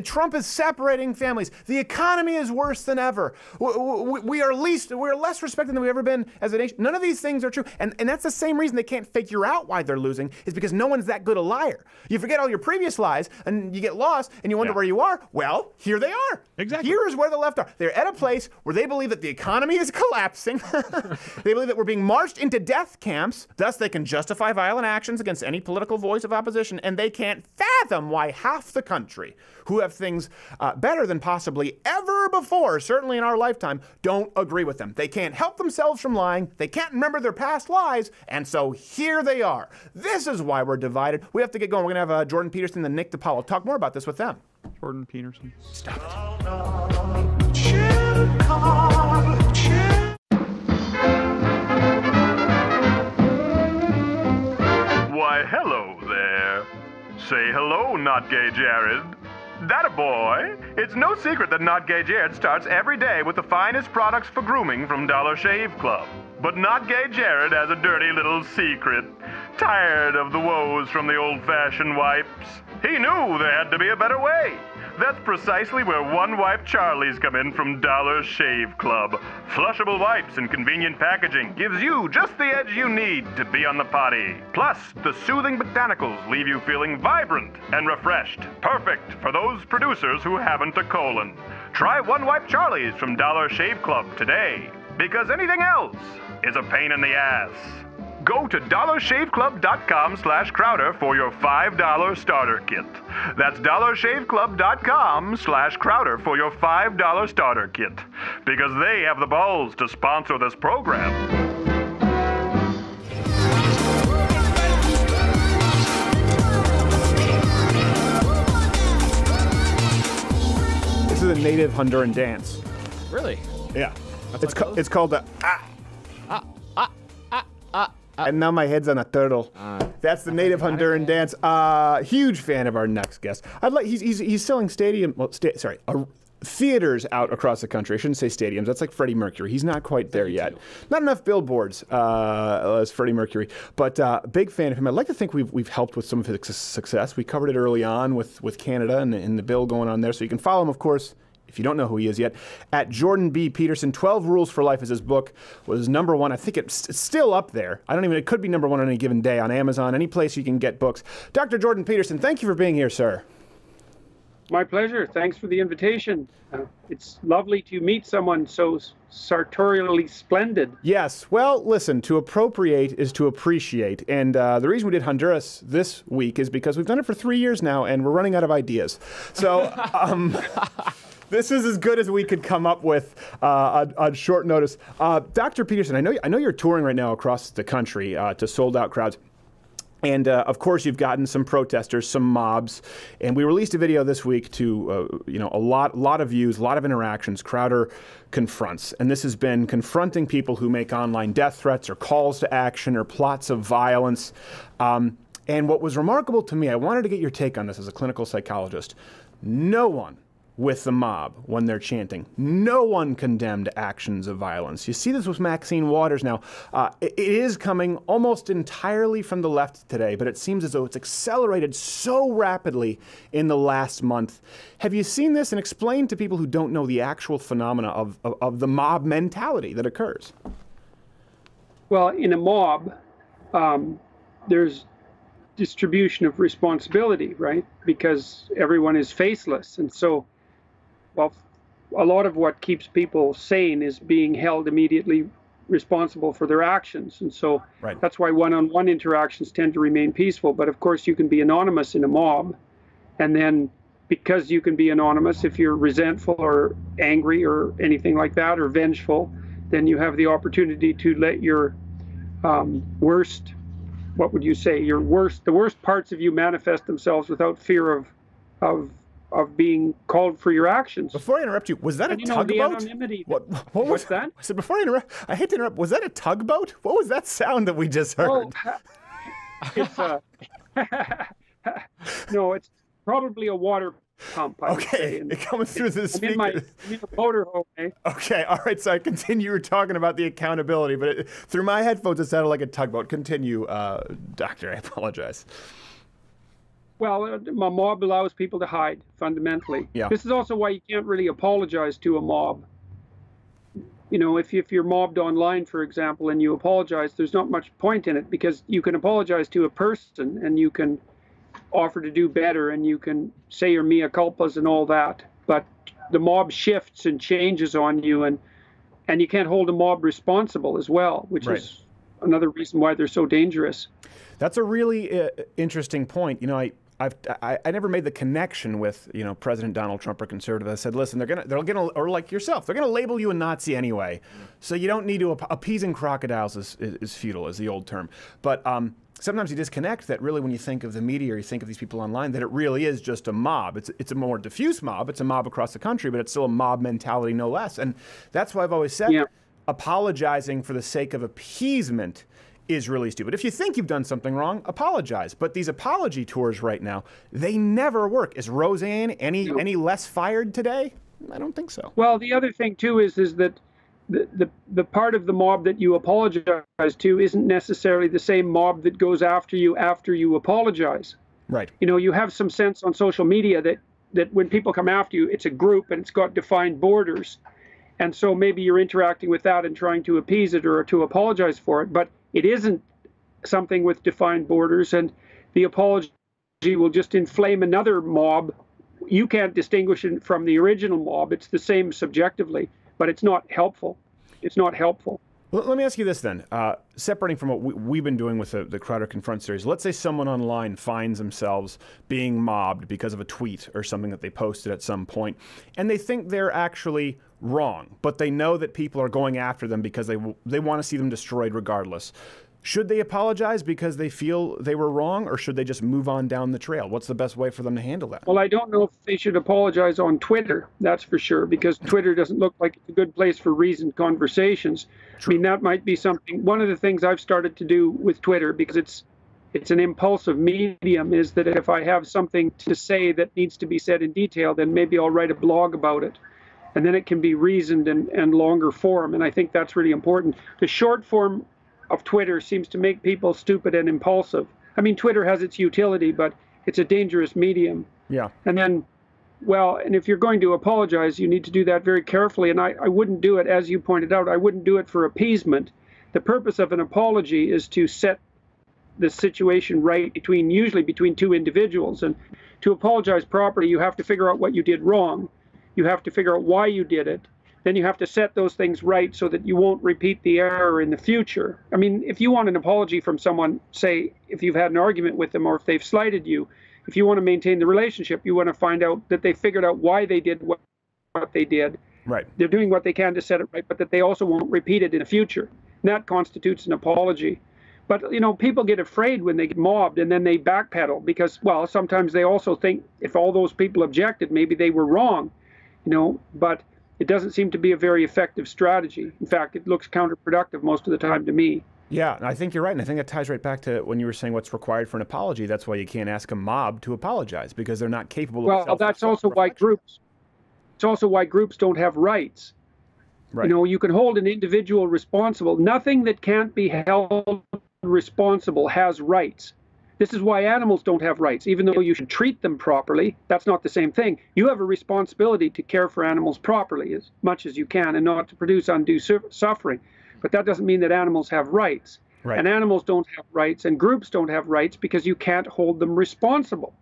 Speaker 2: separating families. The economy is worse than ever. We're less respected than we've ever been as a nation. None of these things are true. And that's the same reason they can't figure out why they're losing, is because no one's that good a liar. You forget all your previous lies and you get lost and you wonder where you are. Well, here they are.
Speaker 3: Exactly.
Speaker 2: Here is where the left are. They're at a place where they believe that the economy is collapsing. They believe that we're being marched into death camps. Thus, they can justify violent actions against any political voice of opposition, and they can't fathom why half the country, who have things better than possibly ever before, certainly in our lifetime, don't agree with them. They can't help themselves from lying. They can't remember their past lies, and so here they are. This is why we're divided. We have to get going. We're going to have Jordan Peterson and Nick DiPaolo talk more about this with them.
Speaker 3: Jordan Peterson.
Speaker 2: Stop it.
Speaker 15: Why, hello there. Say hello, Not Gay Jared. That a boy? It's no secret that Not Gay Jared starts every day with the finest products for grooming from Dollar Shave Club. But Not Gay Jared has a dirty little secret. Tired of the woes from the old-fashioned wipes, he knew there had to be a better way. That's precisely where one-wipe Charlies come in from Dollar Shave Club. Flushable wipes in convenient packaging gives you just the edge you need to be on the potty. Plus, the soothing botanicals leave you feeling vibrant and refreshed. Perfect for those producers who haven't a colon. Try one-wipe Charlies from Dollar Shave Club today, because anything else is a pain in the ass. Go to dollarshaveclub.com/Crowder for your $5 starter kit. That's dollarshaveclub.com/Crowder for your $5 starter kit. Because they have the balls to sponsor this program.
Speaker 2: This is a native Honduran dance.
Speaker 14: Really?
Speaker 2: Yeah. It's called the and now my head's on a turtle. That's the native Honduran dance. Huge fan of our next guest. He's selling theaters out across the country. I shouldn't say stadiums. That's like Freddie Mercury. He's not quite there yet. Not enough billboards as Freddie Mercury, but big fan of him. I'd like to think we've helped with some of his success. We covered it early on with Canada and the bill going on there. So you can follow him, of course, if you don't know who he is yet, at Jordan B. Peterson. 12 Rules for Life is his book. Was #1. I think it's still up there. It could be #1 on any given day on Amazon, any place you can get books. Dr. Jordan Peterson, thank you for being here, sir.
Speaker 16: My pleasure. Thanks for the invitation. It's lovely to meet someone so sartorially splendid.
Speaker 2: Yes. Well, listen, to appropriate is to appreciate. And the reason we did Honduras this week is because we've done it for 3 years now, and we're running out of ideas. So, this is as good as we could come up with on short notice. Dr. Peterson, I know you're touring right now across the country to sold-out crowds. And, of course, you've gotten some protesters, some mobs. And we released a video this week to, a lot of views, a lot of interactions. Crowder confronts. And this has been confronting people who make online death threats or calls to action or plots of violence. And what was remarkable to me, I wanted to get your take on this as a clinical psychologist. No one with the mob when they're chanting. No one condemned actions of violence. You see this with Maxine Waters now. It is coming almost entirely from the left today, but it seems as though it's accelerated so rapidly in the last month. Have you seen this? And explain to people who don't know the actual phenomena of the mob mentality that occurs.
Speaker 16: Well, in a mob, there's distribution of responsibility, right? Because everyone is faceless. And so, well, a lot of what keeps people sane is being held immediately responsible for their actions. And so that's why one-on-one interactions tend to remain peaceful. But of course, you can be anonymous in a mob. And then because you can be anonymous, if you're resentful or angry or anything like that, or vengeful, then you have the opportunity to let your worst, what would you say, the worst parts of you manifest themselves without fear of being called for your actions.
Speaker 2: Before I interrupt you, was that a tugboat? What was that? So before I interrupt, I hate to interrupt. Was that a tugboat? What was that sound that we just heard?
Speaker 16: It's no, it's probably a water pump. I would say. And
Speaker 2: it comes through the speaker.
Speaker 16: I'm in a motorhome. Eh?
Speaker 2: Okay, all right. So I continue. You were talking about the accountability, but through my headphones, it sounded like a tugboat. Continue, Doctor. I apologize.
Speaker 16: Well, a mob allows people to hide, fundamentally.
Speaker 2: Yeah.
Speaker 16: This is also why you can't really apologize to a mob. You know, if you're mobbed online, for example, and you apologize, there's not much point in it, because you can apologize to a person and you can offer to do better and you can say your mea culpas and all that. But the mob shifts and changes on you, and you can't hold a mob responsible as well, which is another reason why they're so dangerous.
Speaker 2: That's a really interesting point. You know, I never made the connection with, you know, President Donald Trump or conservative. I said, listen, they're gonna, or like yourself, they're gonna label you a Nazi anyway, so you don't need to appeasing crocodiles is futile, is the old term. But sometimes you disconnect that really when you think of the media or you think of these people online, that it really is just a mob. It's a more diffuse mob. It's a mob across the country, but it's still a mob mentality, no less. And that's why I've always said apologizing for the sake of appeasement is really stupid. If you think you've done something wrong, apologize. But these apology tours right now, they never work. Is Roseanne any less fired today? I don't think so.
Speaker 16: Well, the other thing too is that the part of the mob that you apologize to isn't necessarily the same mob that goes after you apologize.
Speaker 2: Right.
Speaker 16: You know, you have some sense on social media that when people come after you, it's a group and it's got defined borders. And so maybe you're interacting with that and trying to appease it or to apologize for it. But it isn't something with defined borders, and the apology will just inflame another mob. You can't distinguish it from the original mob. It's the same subjectively, but it's not helpful. It's not helpful.
Speaker 2: Well, let me ask you this then. Separating from what we've been doing with the Crowder Confront series, let's say someone online finds themselves being mobbed because of a tweet or something that they posted at some point, and they think they're actually wrong, but they know that people are going after them because they want to see them destroyed regardless. Should they apologize because they feel they were wrong, or should they just move on down the trail? What's the best way for them to handle that?
Speaker 16: Well, I don't know if they should apologize on Twitter, that's for sure, because Twitter doesn't look like it's a good place for reasoned conversations. True. I mean, that might be something. One of the things I've started to do with Twitter, because it's an impulsive medium, is that if I have something to say that needs to be said in detail, then maybe I'll write a blog about it. And then it can be reasoned and longer form. And I think that's really important. The short form of Twitter seems to make people stupid and impulsive. I mean, Twitter has its utility, but it's a dangerous medium.
Speaker 2: Yeah.
Speaker 16: And then, well, and if you're going to apologize, you need to do that very carefully. And I wouldn't do it, as you pointed out, I wouldn't do it for appeasement. The purpose of an apology is to set the situation right usually between two individuals. And to apologize properly, you have to figure out what you did wrong. You have to figure out why you did it. Then you have to set those things right so that you won't repeat the error in the future. I mean, if you want an apology from someone, say, if you've had an argument with them or if they've slighted you, if you want to maintain the relationship, you want to find out that they figured out why they did what they did.
Speaker 2: Right.
Speaker 16: They're doing what they can to set it right, but that they also won't repeat it in the future. And that constitutes an apology. But, you know, people get afraid when they get mobbed and then they backpedal because, well, sometimes they also think if all those people objected, maybe they were wrong. You know, but it doesn't seem to be a very effective strategy. In fact, it looks counterproductive most of the time to me.
Speaker 2: Yeah, I think you're right, and I think that ties right back to when you were saying what's required for an apology. That's why you can't ask a mob to apologize, because they're not capable of
Speaker 16: Well, that's also why groups. It's also why groups don't have rights.
Speaker 2: Right.
Speaker 16: You know, you can hold an individual responsible. Nothing that can't be held responsible has rights. This is why animals don't have rights, even though you should treat them properly. That's not the same thing. You have a responsibility to care for animals properly as much as you can and not to produce undue suffering. But that doesn't mean that animals have rights.
Speaker 2: Right.
Speaker 16: And animals don't have rights and groups don't have rights because you can't hold them responsible.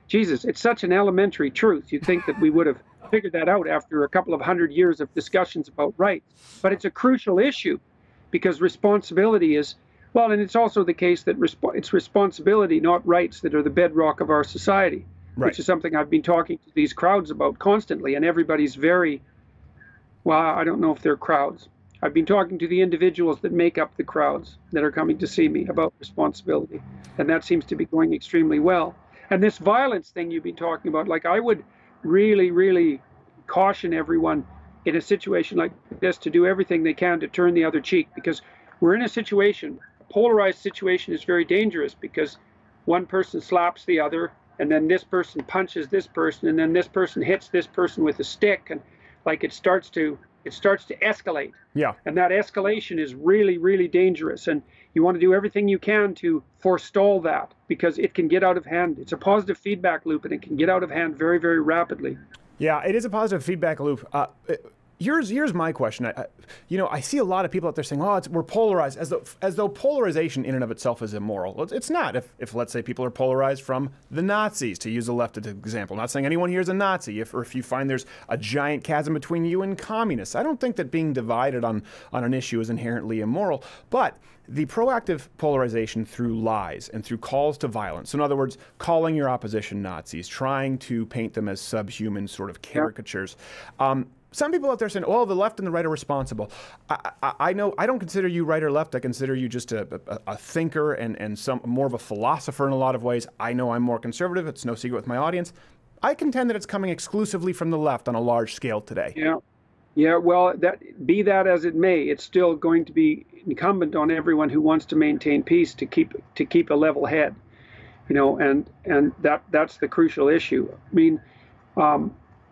Speaker 16: Jesus, it's such an elementary truth. You'd think that we would have figured that out after a couple of 100 years of discussions about rights. But it's a crucial issue because responsibility is, well, and it's also the case that it's responsibility, not rights, that are the bedrock of our society,
Speaker 2: right.
Speaker 16: Which is something I've been talking to these crowds about constantly. And everybody's very, well, I don't know if they're crowds. I've been talking to the individuals that make up the crowds that are coming to see me about responsibility. And that seems to be going extremely well. And this violence thing you've been talking about, like I would really, really caution everyone in a situation like this to do everything they can to turn the other cheek, because we're in a situation, a polarized situation is very dangerous because one person slaps the other and then this person punches this person, and then this person hits this person with a stick, and like it starts to escalate.
Speaker 2: Yeah.
Speaker 16: And that escalation is really, really dangerous. And you want to do everything you can to forestall that, because it can get out of hand. It's a positive feedback loop, and it can get out of hand very, very rapidly.
Speaker 2: Yeah, it is a positive feedback loop. Here's my question. I see a lot of people out there saying, "Oh, we're polarized," as though polarization in and of itself is immoral. Well, it's not. If let's say people are polarized from the Nazis, to use a leftist example, not saying anyone here is a Nazi. If you find there's a giant chasm between you and communists, I don't think that being divided on an issue is inherently immoral. But the proactive polarization through lies and through calls to violence, so in other words, calling your opposition Nazis, trying to paint them as subhuman sort of caricatures. Some people out there saying, "Oh, the left and the right are responsible." I know I don't consider you right or left. I consider you just a thinker and some more of a philosopher in a lot of ways. I know I'm more conservative. It's no secret with my audience. I contend that it's coming exclusively from the left on a large scale today.
Speaker 16: Yeah. Well, be that as it may, it's still going to be incumbent on everyone who wants to maintain peace to keep a level head. And that's the crucial issue. I mean,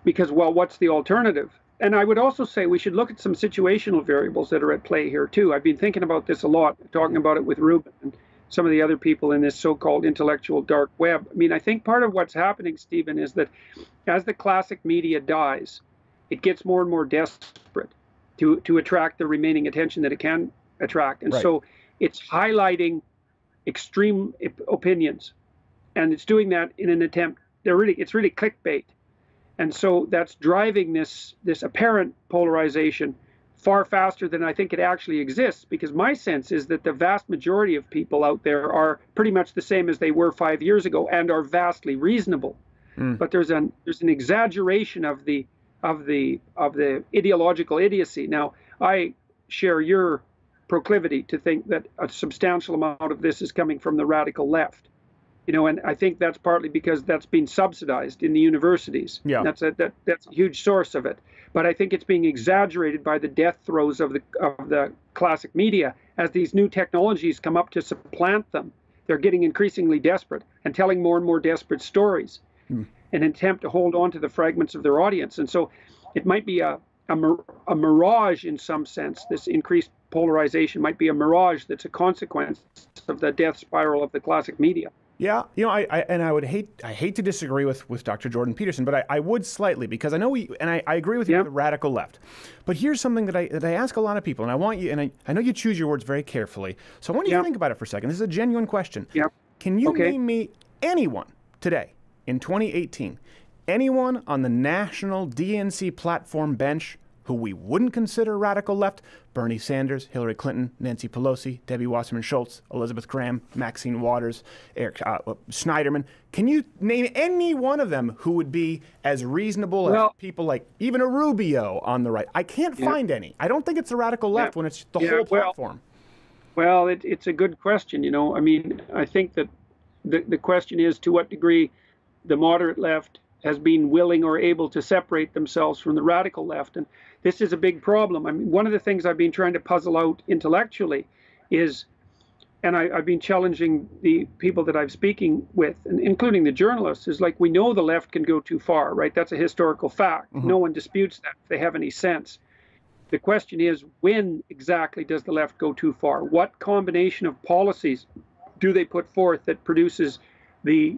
Speaker 16: because what's the alternative? And I would also say we should look at some situational variables that are at play here too. I've been thinking about this a lot, talking about it with Ruben and some of the other people in this so-called intellectual dark web. I mean, I think part of what's happening, Stephen, is that as the classic media dies, it gets more and more desperate to attract the remaining attention that it can attract. And so it's highlighting extreme opinions, and it's doing that in an attempt. It's really clickbait. And so that's driving this apparent polarization far faster than I think it actually exists, because my sense is that the vast majority of people out there are pretty much the same as they were 5 years ago and are vastly reasonable. But there's an exaggeration of the ideological idiocy. Now, I share your proclivity to think that a substantial amount of this is coming from the radical left. And I think that's partly because that's being subsidized in the universities.
Speaker 2: Yeah.
Speaker 16: That's a huge source of it. But I think it's being exaggerated by the death throes of the classic media as these new technologies come up to supplant them. They're getting increasingly desperate and telling more and more desperate stories in an attempt to hold on to the fragments of their audience. And so it might be a mirage in some sense. This increased polarization might be a mirage that's a consequence of the death spiral of the classic media.
Speaker 2: Yeah, I hate to disagree with Dr. Jordan Peterson, but I would slightly, because I know I agree with you with the radical left. But here's something that I ask a lot of people, and I want you, and I know you choose your words very carefully, so I want you to think about it for a second. This is a genuine question. Can you name me anyone today in 2018, anyone on the national DNC platform bench who we wouldn't consider radical left? Bernie Sanders, Hillary Clinton, Nancy Pelosi, Debbie Wasserman Schultz, Elizabeth Graham, Maxine Waters, Eric Schneiderman. Can you name any one of them who would be as reasonable as people like even a Rubio on the right? I can't find any. I don't think it's the radical left when it's the whole platform.
Speaker 16: Well, it's a good question. I mean, I think that the question is to what degree the moderate left has been willing or able to separate themselves from the radical left. And this is a big problem. I mean, one of the things I've been trying to puzzle out intellectually is, and I've been challenging the people that I'm speaking with, and including the journalists, is like, we know the left can go too far, right? That's a historical fact. No one disputes that if they have any sense. The question is, when exactly does the left go too far? What combination of policies do they put forth that produces the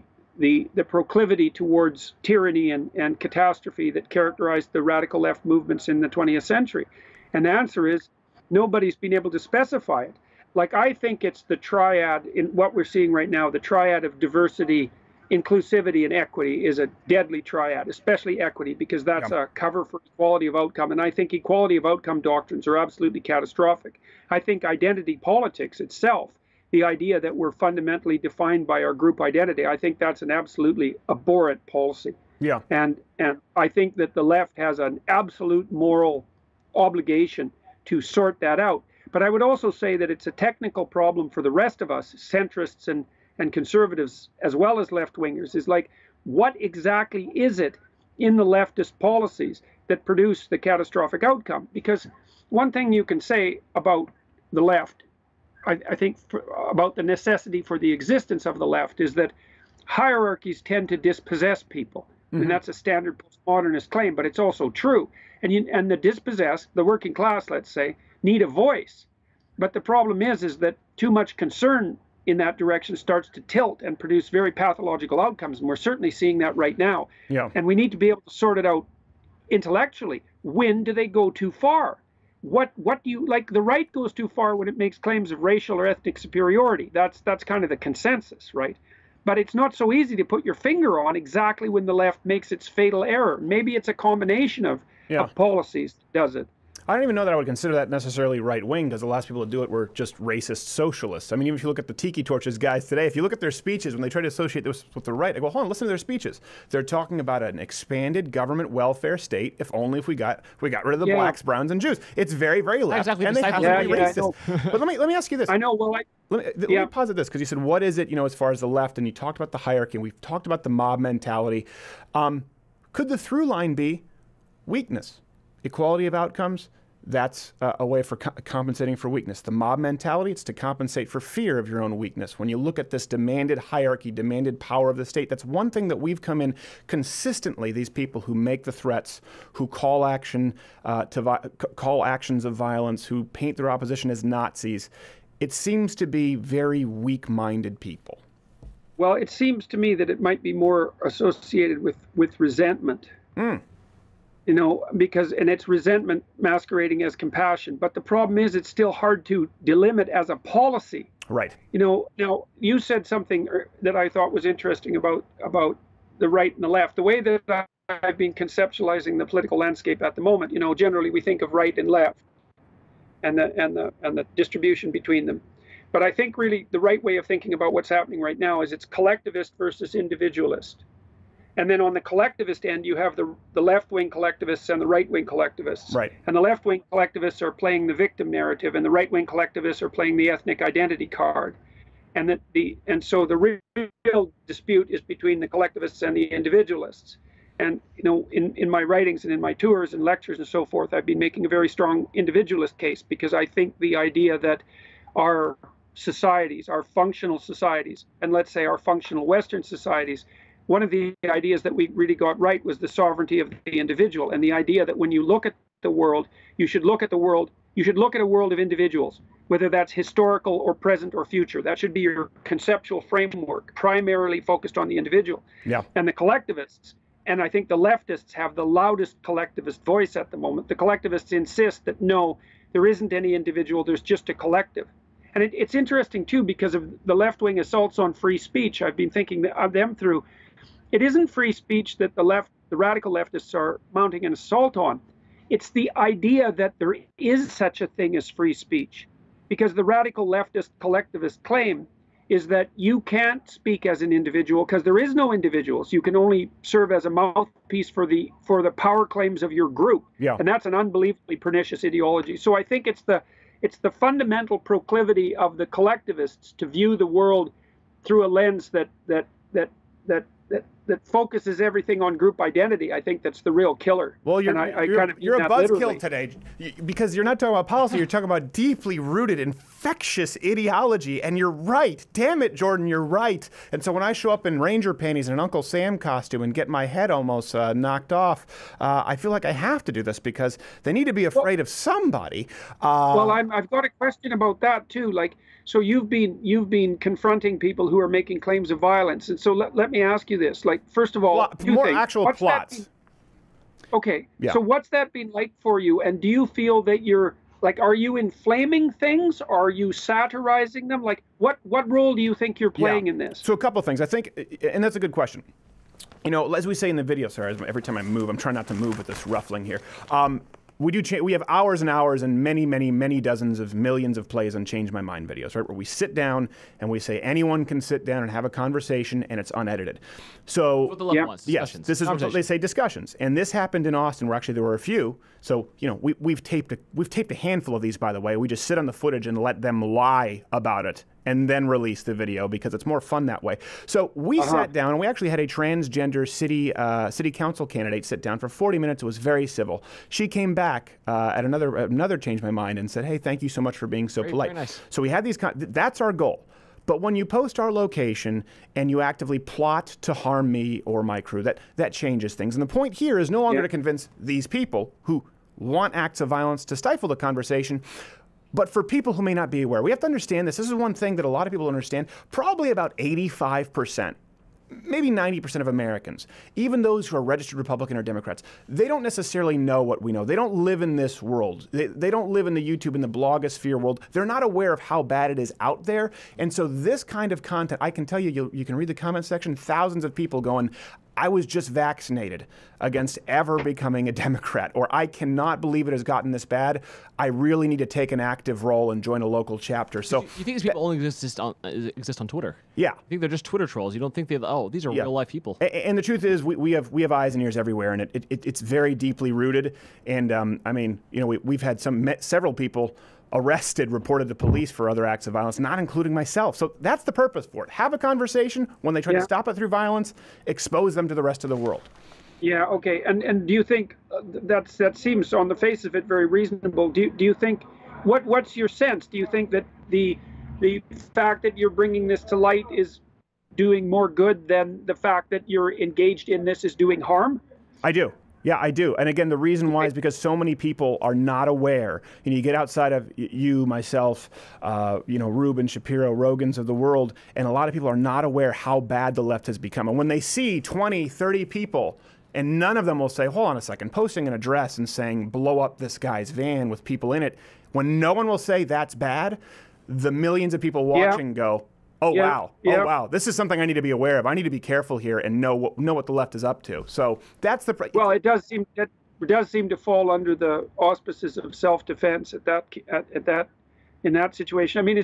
Speaker 16: proclivity towards tyranny and catastrophe that characterized the radical left movements in the 20th century? And the answer is, nobody's been able to specify it. Like, I think it's the triad in what we're seeing right now. The triad of diversity, inclusivity, and equity is a deadly triad, especially equity, because that's a cover for equality of outcome. And I think equality of outcome doctrines are absolutely catastrophic. I think identity politics itself, the idea that we're fundamentally defined by our group identity, I think that's an absolutely abhorrent policy.
Speaker 2: Yeah.
Speaker 16: And I think that the left has an absolute moral obligation to sort that out. But I would also say that it's a technical problem for the rest of us, centrists and conservatives, as well as left-wingers, is like, what exactly is it in the leftist policies that produce the catastrophic outcome? Because one thing you can say about the left, I think about the necessity for the existence of the left, is that hierarchies tend to dispossess people. And that's a standard postmodernist claim, but it's also true. And the dispossessed, the working class, let's say, need a voice. But the problem is that too much concern in that direction starts to tilt and produce very pathological outcomes. And we're certainly seeing that right now.
Speaker 2: Yeah.
Speaker 16: And we need to be able to sort it out intellectually. When do they go too far? What do you like? The right goes too far when it makes claims of racial or ethnic superiority. That's kind of the consensus, right? But it's not so easy to put your finger on exactly when the left makes its fatal error. Maybe it's a combination of policies that does it.
Speaker 2: I don't even know that I would consider that necessarily right-wing, because the last people to do it were just racist socialists. I mean, even if you look at the Tiki Torches guys today, if you look at their speeches, when they try to associate this with the right, I go, hold on, listen to their speeches. They're talking about an expanded government welfare state, if we got rid of the blacks, browns, and Jews. It's very, very left,
Speaker 14: exactly
Speaker 2: and they have to be racist. But let me ask you this.
Speaker 16: I know, well,
Speaker 2: let me posit this, because you said, what is it, as far as the left, and you talked about the hierarchy, and we've talked about the mob mentality. Could the through line be weakness? Equality of outcomes? That's a way for compensating for weakness. The mob mentality, it's to compensate for fear of your own weakness. When you look at this demanded hierarchy, demanded power of the state, that's one thing that we've come in consistently, these people who make the threats, who call actions of violence, who paint their opposition as Nazis. It seems to be very weak-minded people.
Speaker 16: Well, it seems to me that it might be more associated with resentment. Because it's resentment masquerading as compassion. But the problem is it's still hard to delimit as a policy.
Speaker 2: Right.
Speaker 16: Now, you said something that I thought was interesting about the right and the left. The way that I've been conceptualizing the political landscape at the moment, generally we think of right and left and the distribution between them. But I think really the right way of thinking about what's happening right now is it's collectivist versus individualist. And then on the collectivist end, you have the left-wing collectivists and the right-wing collectivists.
Speaker 2: Right.
Speaker 16: And the left-wing collectivists are playing the victim narrative, and the right-wing collectivists are playing the ethnic identity card. And so the real dispute is between the collectivists and the individualists. And in my writings and in my tours and lectures and so forth, I've been making a very strong individualist case, because I think the idea that our societies, our functional societies, and let's say our functional Western societies, one of the ideas that we really got right was the sovereignty of the individual, and the idea that when you look at the world, you should look at a world of individuals, whether that's historical or present or future. That should be your conceptual framework, primarily focused on the individual.
Speaker 2: Yeah.
Speaker 16: And the collectivists, and I think the leftists have the loudest collectivist voice at the moment. The collectivists insist that no, there isn't any individual, there's just a collective. And it's interesting too, because of the left-wing assaults on free speech. I've been thinking of them through. It isn't free speech that the radical leftists are mounting an assault on. It's the idea that there is such a thing as free speech, because the radical leftist collectivist claim is that you can't speak as an individual because there is no individuals. You can only serve as a mouthpiece for the power claims of your group.
Speaker 2: Yeah.
Speaker 16: And that's an unbelievably pernicious ideology. So I think it's the fundamental proclivity of the collectivists to view the world through a lens that focuses everything on group identity. I think that's the real killer.
Speaker 2: Well, you're a buzzkill today, because you're not talking about policy. You're talking about deeply rooted, infectious ideology. And you're right. Damn it, Jordan, you're right. And so when I show up in Ranger panties and an Uncle Sam costume and get my head almost knocked off, I feel like I have to do this, because they need to be afraid of somebody.
Speaker 16: Well, I've got a question about that too. So you've been confronting people who are making claims of violence, and so let me ask you this. First of all,
Speaker 2: more actual plots.
Speaker 16: Okay.
Speaker 2: Yeah.
Speaker 16: So what's that been like for you? And do you feel that you're are you inflaming things? Are you satirizing them? What role do you think you're playing in this?
Speaker 2: So a couple of things, I think, and that's a good question. As we say in the video, sorry, every time I move, I'm trying not to move with this ruffling here. We have hours and hours and many, many, many dozens of millions of plays on Change My Mind videos, right? Where we sit down and we say anyone can sit down and have a conversation, and it's unedited. So
Speaker 14: What the love wants,
Speaker 2: yes, this is what they say, discussions. And this happened in Austin, where actually there were a few. So we've taped a handful of these, by the way. We just sit on the footage and let them lie about it, and then release the video, because it's more fun that way. So we sat down, and we actually had a transgender city council candidate sit down for 40 minutes. It was very civil. She came back at another Change My Mind and said, hey, thank you so much for being so polite.
Speaker 14: Very nice.
Speaker 2: So we had these, that's our goal. But when you post our location and you actively plot to harm me or my crew, that changes things. And the point here is no longer to convince these people who want acts of violence to stifle the conversation, but for people who may not be aware. We have to understand this. This is one thing that a lot of people understand. Probably about 85%. Maybe 90% of Americans, even those who are registered Republican or Democrats, they don't necessarily know what we know. They don't live in this world. They don't live in the YouTube and the blogosphere world. They're not aware of how bad it is out there. And so this kind of content, I can tell you, you can read the comment section, thousands of people going, I was just vaccinated against ever becoming a Democrat, or I cannot believe it has gotten this bad. I really need to take an active role and join a local chapter. So
Speaker 14: you think these people only exist on Twitter?
Speaker 2: Yeah.
Speaker 14: You think they're just Twitter trolls? You don't think these are real life people?
Speaker 2: And the truth is, we have eyes and ears everywhere, and it's very deeply rooted. And I mean, we've had several people arrested, reported to police for other acts of violence, not including myself. So that's the purpose for it. Have a conversation. When they try to stop it through violence, expose them to the rest of the world.
Speaker 16: Yeah, okay. And do you think that seems on the face of it very reasonable? Do you think, what's your sense? Do you think that the fact that you're bringing this to light is doing more good than the fact that you're engaged in this is doing harm?
Speaker 2: I do. Yeah, I do. And again, the reason why is because so many people are not aware. You get outside of you, myself, Rubin, Shapiro, Rogans of the world, and a lot of people are not aware how bad the left has become. And when they see 20, 30 people, and none of them will say, hold on a second, posting an address and saying, blow up this guy's van with people in it, when no one will say that's bad, the millions of people watching go, oh, wow. Oh, wow. This is something I need to be aware of. I need to be careful here and know what the left is up to. So that's the...
Speaker 16: Well, it does seem to fall under the auspices of self-defense in that situation. I mean,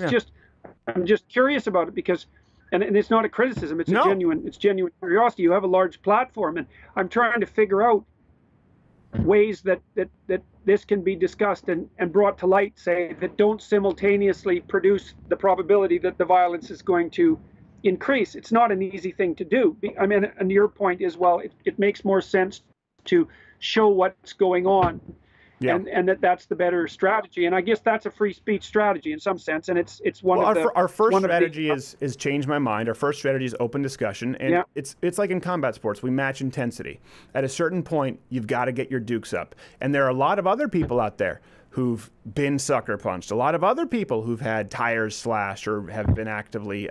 Speaker 16: I'm just curious about it because, and it's not a criticism. It's genuine curiosity. You have a large platform, and I'm trying to figure out ways that this can be discussed and brought to light, say, that don't simultaneously produce the probability that the violence is going to increase. It's not an easy thing to do. I mean, and your point is, well, it makes more sense to show what's going on. Yeah. And that's the better strategy. And I guess that's a free speech strategy in some sense. And it's one of the...
Speaker 2: Our first strategy is change my mind. Our first strategy is open discussion. And it's like in combat sports. We match intensity. At a certain point, you've got to get your dukes up. And there are a lot of other people out there who've been sucker punched. A lot of other people who've had tires slashed or have been actively,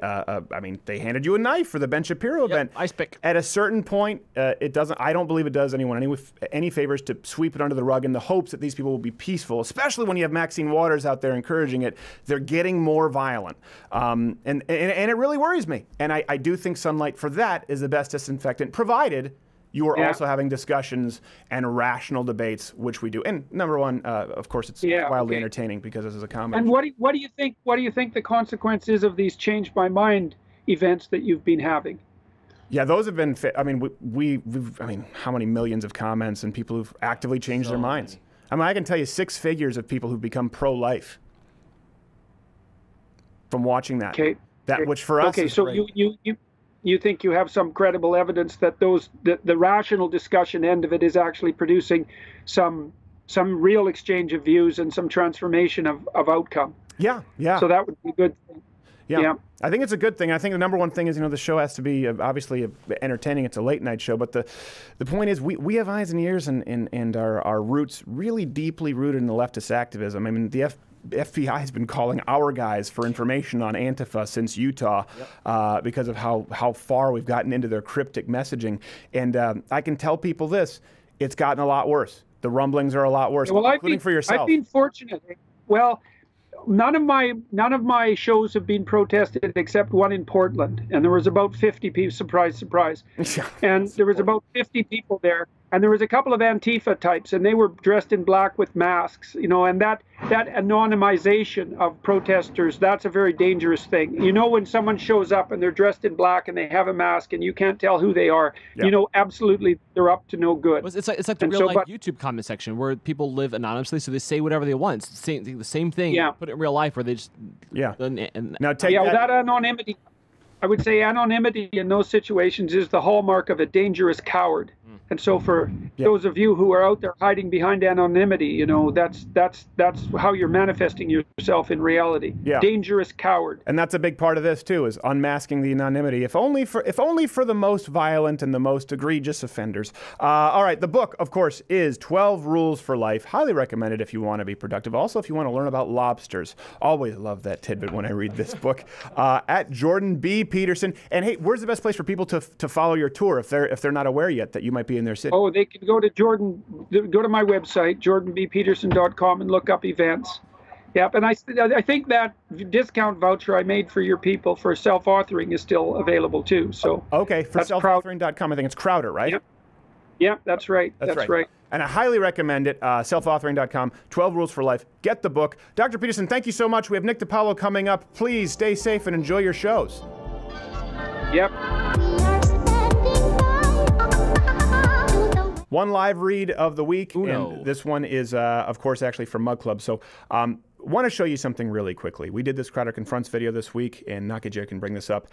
Speaker 2: they handed you a knife for the Ben Shapiro event.
Speaker 14: Ice pick.
Speaker 2: At a certain point, I don't believe it does anyone any favors to sweep it under the rug in the hopes that these people will be peaceful, especially when you have Maxine Waters out there encouraging it. They're getting more violent. And it really worries me. And I do think sunlight for that is the best disinfectant, provided you are also having discussions and rational debates, which we do. And number one, of course, it's wildly entertaining because this is a comedy.
Speaker 16: And what do you think? What do you think the consequences of these change my mind events that you've been having?
Speaker 2: Yeah, those have been. We've how many millions of comments and people who've actively changed their minds. I mean, I can tell you 6 figures of people who've become pro-life from watching that. Okay. Which for us is great.
Speaker 16: You think you have some credible evidence that the rational discussion end of it is actually producing some real exchange of views and some transformation of outcome.
Speaker 2: Yeah.
Speaker 16: So that would be a good thing.
Speaker 2: Yeah. I think it's a good thing. I think the number one thing is, the show has to be obviously entertaining. It's a late night show, but the point is we have eyes and ears and our roots really deeply rooted in the leftist activism. I mean, the FBI has been calling our guys for information on Antifa since Utah because of how far we've gotten into their cryptic messaging. And I can tell people this, it's gotten a lot worse. The rumblings are a lot worse, including for yourself.
Speaker 16: I've been fortunate. Well, none of my shows have been protested except one in Portland, and there was about 50 people. Surprise, surprise. And there was about 50 people there, and there was a couple of Antifa types, and they were dressed in black with masks. And that anonymization of protesters, that's a very dangerous thing. When someone shows up and they're dressed in black and they have a mask and you can't tell who they are, absolutely they're up to no good.
Speaker 14: It's like the real life YouTube comment section where people live anonymously, so they say whatever they want. It's the same thing. Yeah. Put it in real life where they just
Speaker 2: now
Speaker 16: that anonymity. I would say anonymity in those situations is the hallmark of a dangerous coward. And so for those of you who are out there hiding behind anonymity, you know, that's how you're manifesting yourself in reality.
Speaker 2: Yeah.
Speaker 16: Dangerous coward.
Speaker 2: And that's a big part of this too, is unmasking the anonymity, if only for the most violent and the most egregious offenders. All right, the book, of course, is 12 Rules for Life. Highly recommended if you want to be productive. Also, if you want to learn about lobsters. Always love that tidbit when I read this book. At Jordan B. Peterson. And hey, where's the best place for people to follow your tour if they're not aware yet that you might be in their city?
Speaker 16: Oh, they can go to my website, jordanbpeterson.com, and look up events. Yep, and I think that discount voucher I made for your people for self-authoring is still available too. So
Speaker 2: okay, for self-authoring.com, I think it's Crowder, right?
Speaker 16: Yep. Yep, that's right. That's right.
Speaker 2: And I highly recommend it. Self-authoring.com, 12 Rules for Life. Get the book. Dr. Peterson, thank you so much. We have Nick DiPaolo coming up. Please stay safe and enjoy your shows.
Speaker 16: Yep.
Speaker 2: One live read of the week, and this one is, of course, actually from Mug Club. So want to show you something really quickly. We did this Crowder Confronts video this week, and Nakaja can bring this up.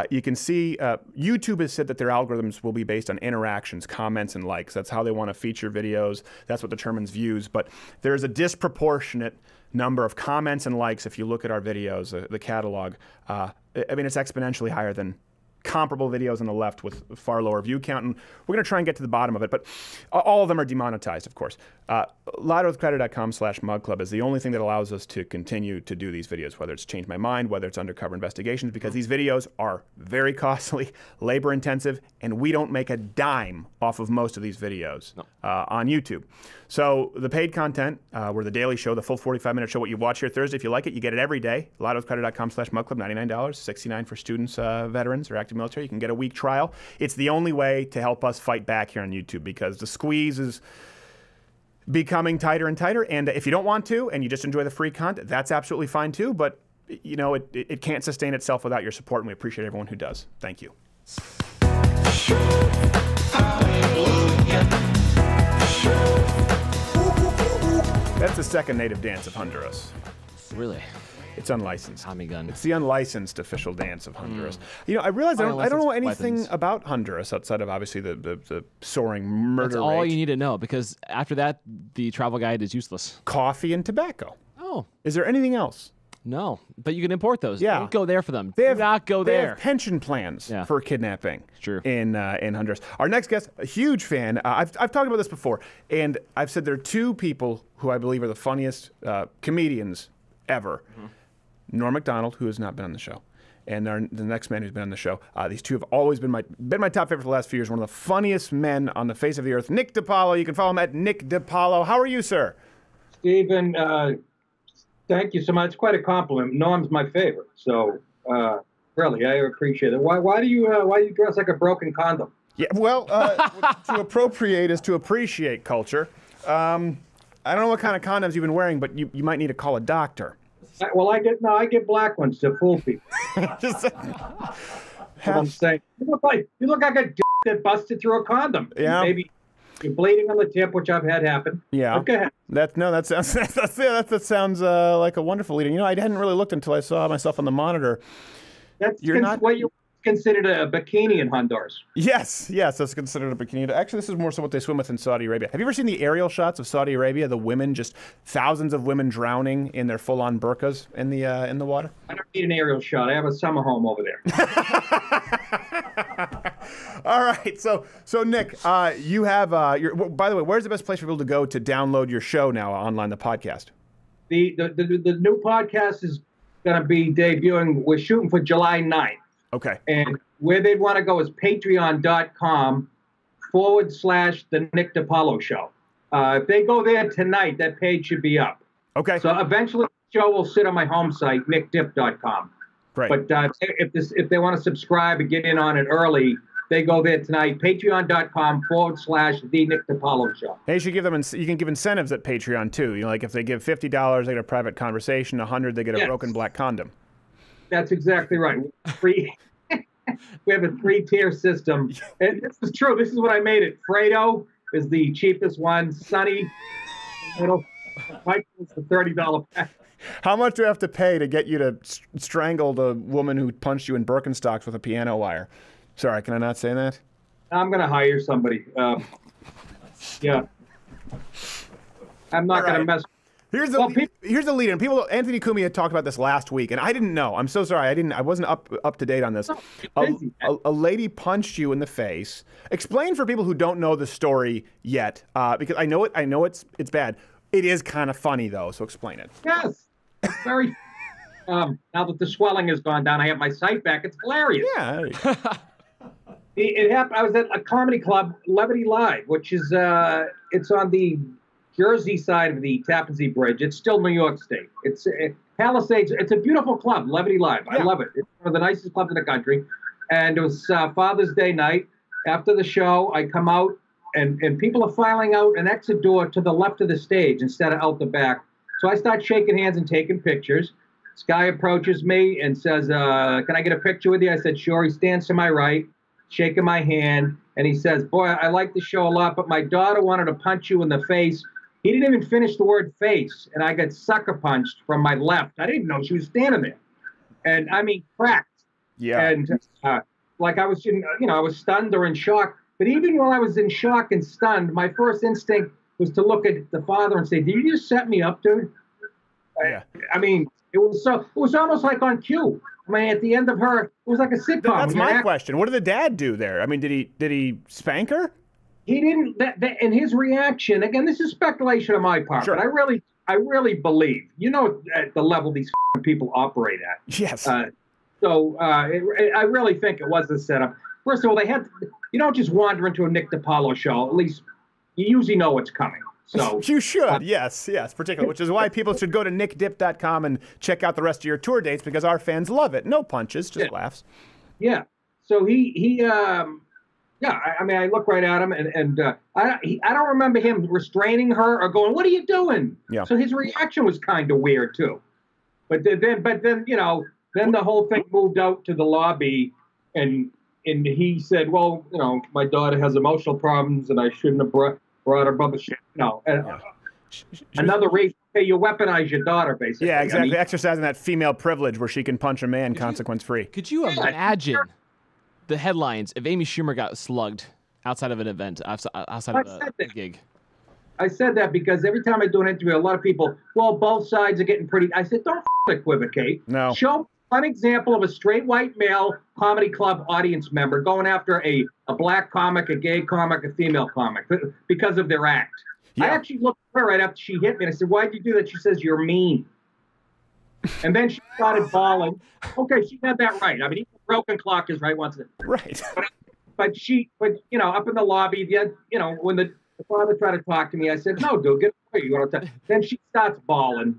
Speaker 2: You can see YouTube has said that their algorithms will be based on interactions, comments, and likes. That's how they want to feature videos. That's what determines views. But there's a disproportionate number of comments and likes if you look at our videos, the catalog. I mean, it's exponentially higher than comparable videos on the left with far lower view count, and we're going to try and get to the bottom of it, but all of them are demonetized, of course. loudwithcrowder.com/mugclub is the only thing that allows us to continue to do these videos, whether it's Change My Mind, whether it's Undercover Investigations, because these videos are very costly, labor intensive, and we don't make a dime off of most of these videos on YouTube. So the paid content, we're the daily show, the full 45-minute show, what you watch here Thursday. If you like it, you get it every day. loudwithcrowder.com/mugclub, $99, $69 for students, veterans, or active military. You can get a week trial. It's the only way to help us fight back here on YouTube, because the squeeze is becoming tighter and tighter. And if you don't want to and you just enjoy the free content, that's absolutely fine too. But you know, it can't sustain itself without your support, and we appreciate everyone who does. Thank you. That's the second native dance of Honduras.
Speaker 14: Really?
Speaker 2: It's unlicensed.
Speaker 14: Tommy gun.
Speaker 2: It's the unlicensed official dance of Honduras. You know, I realize I don't know anything about Honduras outside of obviously the soaring murder
Speaker 14: That's all
Speaker 2: rate.
Speaker 14: you need to know, because after that, the travel guide is useless.
Speaker 2: Coffee and tobacco.
Speaker 14: Oh.
Speaker 2: Is there anything else?
Speaker 14: No, but you can import those.
Speaker 2: Yeah.
Speaker 14: Don't go there for them.
Speaker 2: They
Speaker 14: Do not go
Speaker 2: They
Speaker 14: there.
Speaker 2: have pension plans for kidnapping.
Speaker 14: True.
Speaker 2: In Honduras. Our next guest, a huge fan. I've talked about this before, and I've said there are two people who I believe are the funniest comedians ever. Norm Macdonald, who has not been on the show, and the next man who's been on the show. These two have always been my top favorite for the last few years. One of the funniest men on the face of the earth, Nick DiPaolo. You can follow him at Nick DiPaolo. How are you, sir?
Speaker 17: Stephen, thank you so much. It's quite a compliment. Norm's my favorite, so really, I appreciate it. Why do you dress like a broken condom?
Speaker 2: Yeah, well, to appropriate is to appreciate culture. I don't know what kind of condoms you've been wearing, but you might need to call a doctor.
Speaker 17: Well, I get black ones to fool people.
Speaker 2: Just
Speaker 17: I'm saying. You look like a d that busted through a condom.
Speaker 2: Yeah.
Speaker 17: Maybe you're bleeding on the tip, which I've had happen.
Speaker 2: Yeah.
Speaker 17: Okay.
Speaker 2: That sounds like a wonderful leader. You know, I hadn't really looked until I saw myself on the monitor.
Speaker 17: That's what you considered a bikini in Honduras.
Speaker 2: Yes, that's considered a bikini. Actually, this is more so what they swim with in Saudi Arabia. Have you ever seen the aerial shots of Saudi Arabia? The women, just thousands of women drowning in their full-on burqas in the water.
Speaker 17: I don't need an aerial shot. I have a summer home over there.
Speaker 2: All right, so Nick, you have by the way, where's the best place for people to go to download your show now online, the podcast?
Speaker 17: The new podcast is going to be debuting. We're shooting for July 9th.
Speaker 2: Okay.
Speaker 17: And where they'd want to go is patreon.com/The Nick DiPaolo Show. If they go there tonight, that page should be up.
Speaker 2: Okay.
Speaker 17: So eventually the show will sit on my home site, nickdip.com.
Speaker 2: Great.
Speaker 17: But if they want to subscribe and get in on it early, they go there tonight, patreon.com/The Nick DiPaolo Show.
Speaker 2: Hey, you can give incentives at Patreon too. You know, like if they give $50, they get a private conversation. $100, they get a broken black condom.
Speaker 17: That's exactly right. We have a 3-tier system. And this is true. This is what I made it. Fredo is the cheapest one. Sunny, Michael is the $30 pack.
Speaker 2: How much do you have to pay to get you to strangle the woman who punched you in Birkenstocks with a piano wire? Sorry, can I not say that?
Speaker 17: I'm going to hire somebody. Yeah. I'm not going to mess.
Speaker 2: Here's the lead in. Anthony Cumia had talked about this last week, and I didn't know. I'm so sorry. I wasn't up to date on this. A lady punched you in the face. Explain for people who don't know the story yet, because I know it's bad. It is kind of funny though, so explain it.
Speaker 17: Yes, it's very. Now that the swelling has gone down, I have my sight back. It's hilarious.
Speaker 2: Yeah.
Speaker 17: It happened. I was at a comedy club, Levity Live, which is it's on the Jersey side of the Tappan Zee Bridge. It's still New York State. It's Palisades. It's a beautiful club, Levity Live. I love it. It's one of the nicest clubs in the country. And it was Father's Day night. After the show, I come out, and people are filing out an exit door to the left of the stage instead of out the back. So I start shaking hands and taking pictures. This guy approaches me and says, can I get a picture with you? I said, sure. He stands to my right, shaking my hand. And he says, boy, I like the show a lot, but my daughter wanted to punch you in the face. He didn't even finish the word face, and I got sucker punched from my left. I didn't know she was standing there. And I mean, cracked.
Speaker 2: Yeah.
Speaker 17: And like I was I was stunned or in shock. But even while I was in shock and stunned, my first instinct was to look at the father and say, did you just set me up, dude?
Speaker 2: Yeah.
Speaker 17: I mean, it was almost like on cue. I mean, at the end of her, it was like a sitcom.
Speaker 2: That's my question. What did the dad do there? I mean, did he spank her?
Speaker 17: He didn't. And his reaction, again, this is speculation on my part, but I really believe, at the level these people operate at.
Speaker 2: Yes.
Speaker 17: I really think it was a setup. First of all, you don't just wander into a Nick DiPaolo show. At least you usually know what's coming. So
Speaker 2: you should, yes, particularly, which is why people should go to nickdip.com and check out the rest of your tour dates, because our fans love it. No punches, just laughs.
Speaker 17: Yeah. So I mean, I look right at him, and I don't remember him restraining her or going, "What are you doing?"
Speaker 2: Yeah.
Speaker 17: So his reaction was kind of weird too. But then the whole thing moved out to the lobby, and he said, "Well, my daughter has emotional problems, and I shouldn't have brought her brother." Another reason, you weaponize your daughter, basically.
Speaker 2: Yeah, exactly. I mean, exercising that female privilege where she can punch a man consequence-free.
Speaker 14: Could you imagine the headlines if Amy Schumer got slugged outside of an event, outside of a gig?
Speaker 17: I said that because every time I do an interview, a lot of people, well, both sides are getting pretty. I said, don't equivocate.
Speaker 2: No.
Speaker 17: Show one example of a straight white male comedy club audience member going after a black comic, a gay comic, a female comic because of their act. Yeah. I actually looked at her right after she hit me and I said, why'd you do that? She says, you're mean. And then she started bawling. Okay, she had that right. I mean, even a broken clock is right once in a
Speaker 2: right.
Speaker 17: But up in the lobby, when the father tried to talk to me, I said, no, dude, get away. You want to talk? Then she starts bawling.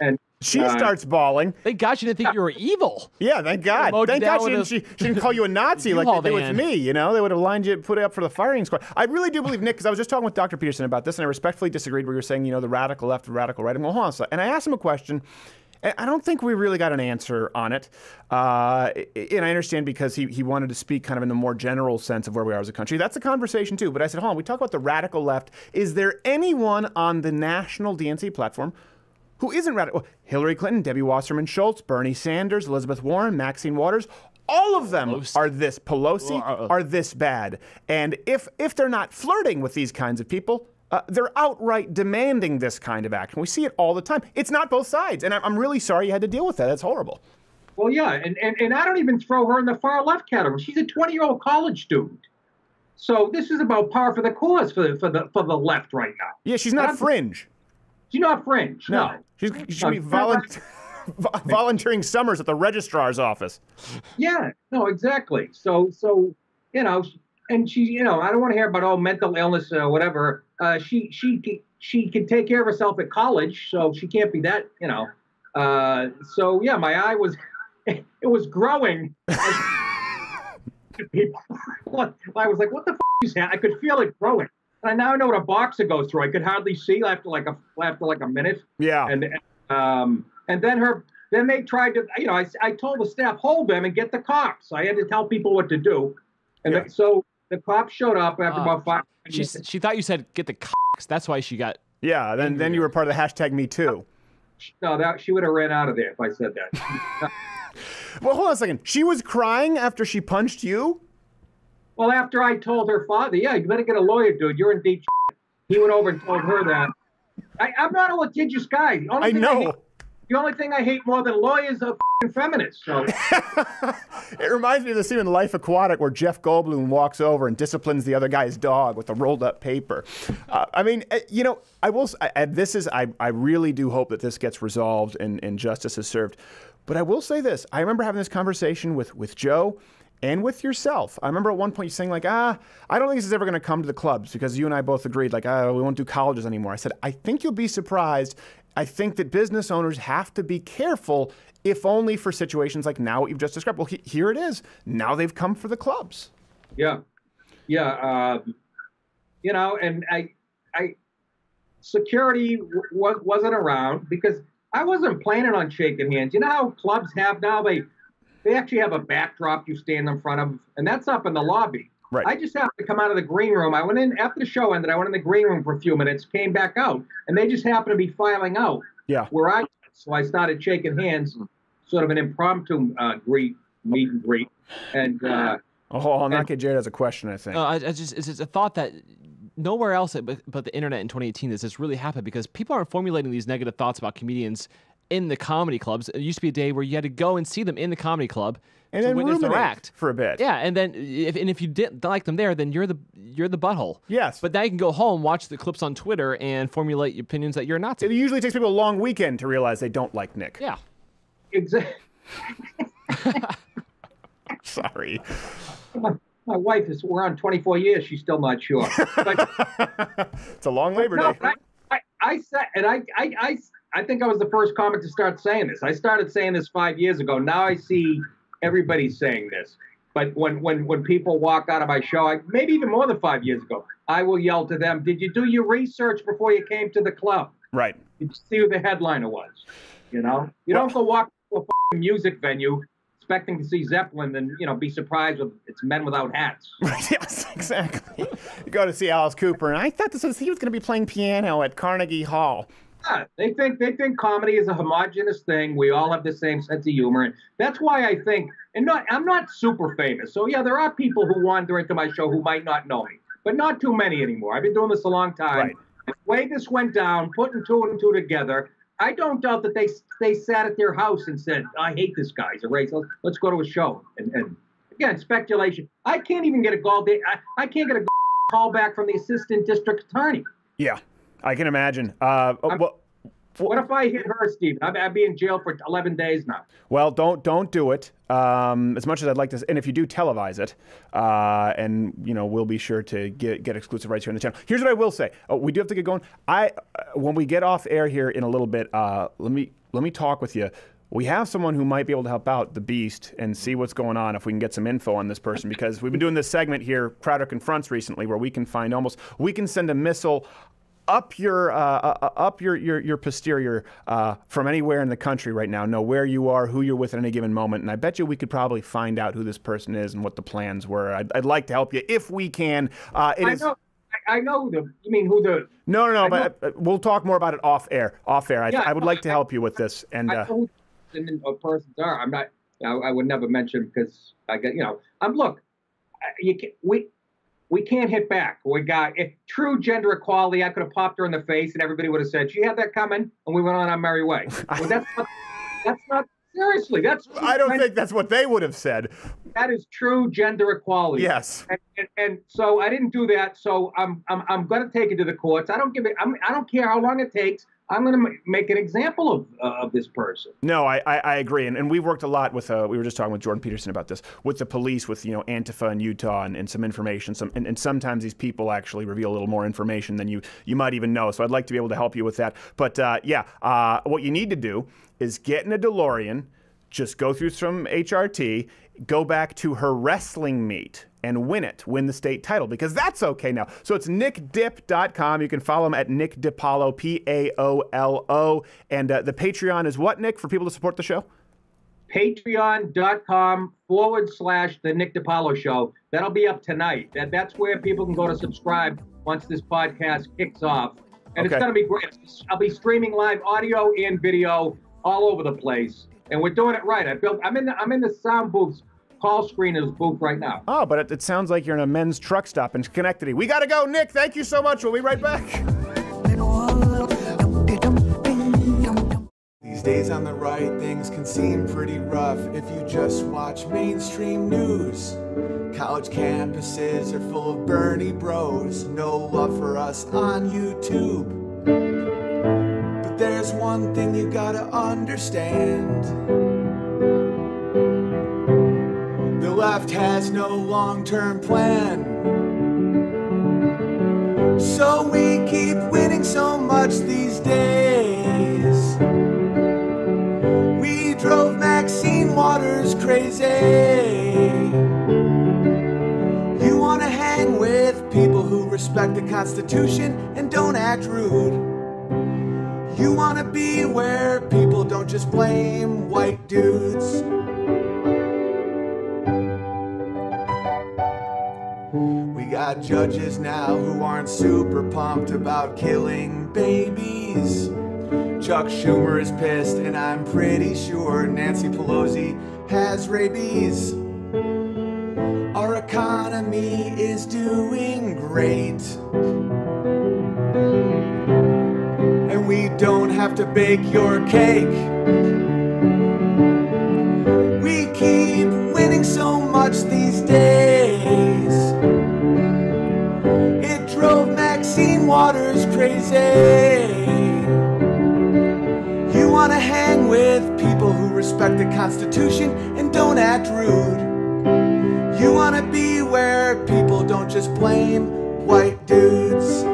Speaker 17: And
Speaker 2: she starts bawling.
Speaker 14: Thank God she didn't think you were evil.
Speaker 2: Yeah, thank God. Thank God she didn't call you a Nazi like they did with me. They would have lined you, put it up for the firing squad. I really do believe, Nick, because I was just talking with Dr. Peterson about this, and I respectfully disagreed where you were saying, the radical left, the radical right. I'm going, hold on a second. And I asked him a question. I don't think we really got an answer on it. And I understand because he wanted to speak kind of in the more general sense of where we are as a country. That's a conversation too. But I said, hold on, we talk about the radical left. Is there anyone on the national DNC platform who isn't radical? Well, Hillary Clinton, Debbie Wasserman Schultz, Bernie Sanders, Elizabeth Warren, Maxine Waters. All of them are this are this bad. And if they're not flirting with these kinds of people, they're outright demanding this kind of action. We see it all the time. It's not both sides. And I'm really sorry you had to deal with that. That's horrible.
Speaker 17: Well, yeah. And I don't even throw her in the far left category. She's a 20-year-old college student. So this is about par for the cause for the left right now.
Speaker 2: Yeah, she's not fringe.
Speaker 17: She's not fringe. No.
Speaker 2: She's be volunteering summers at the registrar's office.
Speaker 17: Yeah. No, exactly. So and she, I don't want to hear about mental illness or whatever. She can take care of herself at college, so she can't be that, So yeah, my eye was, it was growing. I was like, what the f is that? I could feel it growing. And now I know what a boxer goes through. I could hardly see after like a minute.
Speaker 2: Yeah.
Speaker 17: And then they tried to, I told the staff, hold them and get the cops. I had to tell people what to do. And so the cops showed up after about 5 minutes.
Speaker 14: She thought you said get the cocks. That's why she got.
Speaker 2: Yeah, then you were part of the hashtag Me Too.
Speaker 17: No, she would have ran out of there if I said that.
Speaker 2: Well, hold on a second. She was crying after she punched you?
Speaker 17: Well, after I told her father, yeah, you better get a lawyer, dude. You're in deep shit. he went over and told her that. I'm not a litigious guy. The only thing I hate more than lawyers are feminists. So.
Speaker 2: It reminds me of the scene in Life Aquatic where Jeff Goldblum walks over and disciplines the other guy's dog with a rolled up paper. I mean, you know, I really do hope that this gets resolved and justice is served. But I will say this. I remember having this conversation with Joe and with yourself. I remember at one point you saying like, I don't think this is ever going to come to the clubs because you and I both agreed like, we won't do colleges anymore. I said, I think you'll be surprised. I think that business owners have to be careful, if only for situations like now what you've just described. Well, here it is. Now they've come for the clubs.
Speaker 17: Yeah. Yeah. You know, and security wasn't around because I wasn't planning on shaking hands. You know how clubs have now? They actually have a backdrop you stand in front of, and that's up in the lobby. Right. I just happened to come out of the green room. I went in after the show ended. I went in the green room for a few minutes, came back out, and they just happened to be filing out.
Speaker 2: Yeah.
Speaker 17: So I started shaking hands, sort of an impromptu meet and greet. And
Speaker 2: Not get Jared has a question, I think.
Speaker 14: It's a thought that nowhere else but the internet in 2018 does this really happen because people aren't formulating these negative thoughts about comedians in the comedy clubs. It used to be a day where you had to go and see them in the comedy club
Speaker 2: and
Speaker 14: to
Speaker 2: then
Speaker 14: witness their act
Speaker 2: for a bit.
Speaker 14: Yeah, and then if you didn't like them there, then you're the butthole.
Speaker 2: Yes.
Speaker 14: But now you can go home, watch the clips on Twitter, and formulate opinions that you're not.
Speaker 2: It usually takes people a long weekend to realize they don't like Nick.
Speaker 14: Yeah.
Speaker 17: Exactly.
Speaker 2: Sorry.
Speaker 17: My wife we're on 24 years. She's still not sure. But,
Speaker 2: it's a long Labor Day.
Speaker 17: I said, and I think I was the first comic to start saying this. I started saying this 5 years ago. Now I see everybody saying this. But when people walk out of my show, maybe even more than 5 years ago, I will yell to them, "Did you do your research before you came to the club?
Speaker 2: Right.
Speaker 17: Did you see who the headliner was? You know, don't go walk to a music venue expecting to see Zeppelin and be surprised with it's men without hats."
Speaker 2: Yes, exactly. You go to see Alice Cooper, and I thought he was going to be playing piano at Carnegie Hall.
Speaker 17: Yeah, they think comedy is a homogenous thing. We all have the same sense of humor, and that's why I think. And I'm not super famous, so yeah, there are people who wander into my show who might not know me, but not too many anymore. I've been doing this a long time.
Speaker 2: Right.
Speaker 17: The way this went down, putting two and two together, I don't doubt that they sat at their house and said, "I hate this guy. He's a racist. Let's go to a show." And again, speculation. I can't even get a call. I can't get a call back from the assistant district attorney.
Speaker 2: Yeah, I can imagine.
Speaker 17: What if I hit her, Steve? I'd be in jail for 11 days now.
Speaker 2: Well, don't do it. As much as I'd like to, and if you do, televise it, and we'll be sure to get exclusive rights here on the channel. Here's what I will say: we do have to get going. When we get off air here in a little bit, let me talk with you. We have someone who might be able to help out the Beast and see what's going on if we can get some info on this person, because we've been doing this segment here, Crowder Confronts, recently, where we can send a missile up your posterior from anywhere in the country right now, know where you are, who you're with at any given moment, and I bet you we could probably find out who this person is and what the plans were. I'd like to help you if we can.
Speaker 17: I know you mean who the...
Speaker 2: No, but we'll talk more about it off air. I would like to help you with this. And
Speaker 17: I know who persons are. I'm not... I would never mention because I get... look, we can't hit back. If true gender equality, I could have popped her in the face and everybody would have said, "She had that coming," and we went on our merry way. Well, that's not seriously.
Speaker 2: I don't think that's what they would have said.
Speaker 17: That is true gender equality.
Speaker 2: Yes.
Speaker 17: And so I didn't do that. So I'm going to take it to the courts. I don't care how long it takes. I'm going to make an example of this person.
Speaker 2: No, I agree. And we've worked a lot with, we were just talking with Jordan Peterson about this, with the police, with, Antifa in Utah and some information. And sometimes these people actually reveal a little more information than you might even know. So I'd like to be able to help you with that. But what you need to do is get in a DeLorean, just go through some HRT, go back to her wrestling meet and win the state title, because that's okay now. So it's nickdip.com. You can follow him at Nick DiPaolo, Paolo. And the Patreon is what, Nick, for people to support the show?
Speaker 17: Patreon.com/The Nick DiPaolo Show. That'll be up tonight. That's where people can go to subscribe once this podcast kicks off. And It's going to be great. I'll be streaming live audio and video all over the place. And we're doing it right. I'm in the sound booths call screener's booth right now.
Speaker 2: Oh, but it sounds like you're in a men's truck stop in Schenectady. We got to go. Nick, thank you so much. We'll be right back.
Speaker 18: These days on the right, things can seem pretty rough if you just watch mainstream news. College campuses are full of Bernie bros, no love for us on YouTube. But there's one thing you gotta understand. The left has no long-term plan. So we keep winning so much these days. We drove Maxine Waters crazy. You wanna hang with people who respect the Constitution and don't act rude. You wanna be where people don't just blame white dudes. We got judges now who aren't super pumped about killing babies. Chuck Schumer is pissed, and I'm pretty sure Nancy Pelosi has rabies. Our economy is doing great, and we don't have to bake your cake. We keep winning so much these days. It drove Maxine Waters crazy. You wanna hang with people who respect the Constitution and don't act rude. You wanna be where people don't just blame white dudes.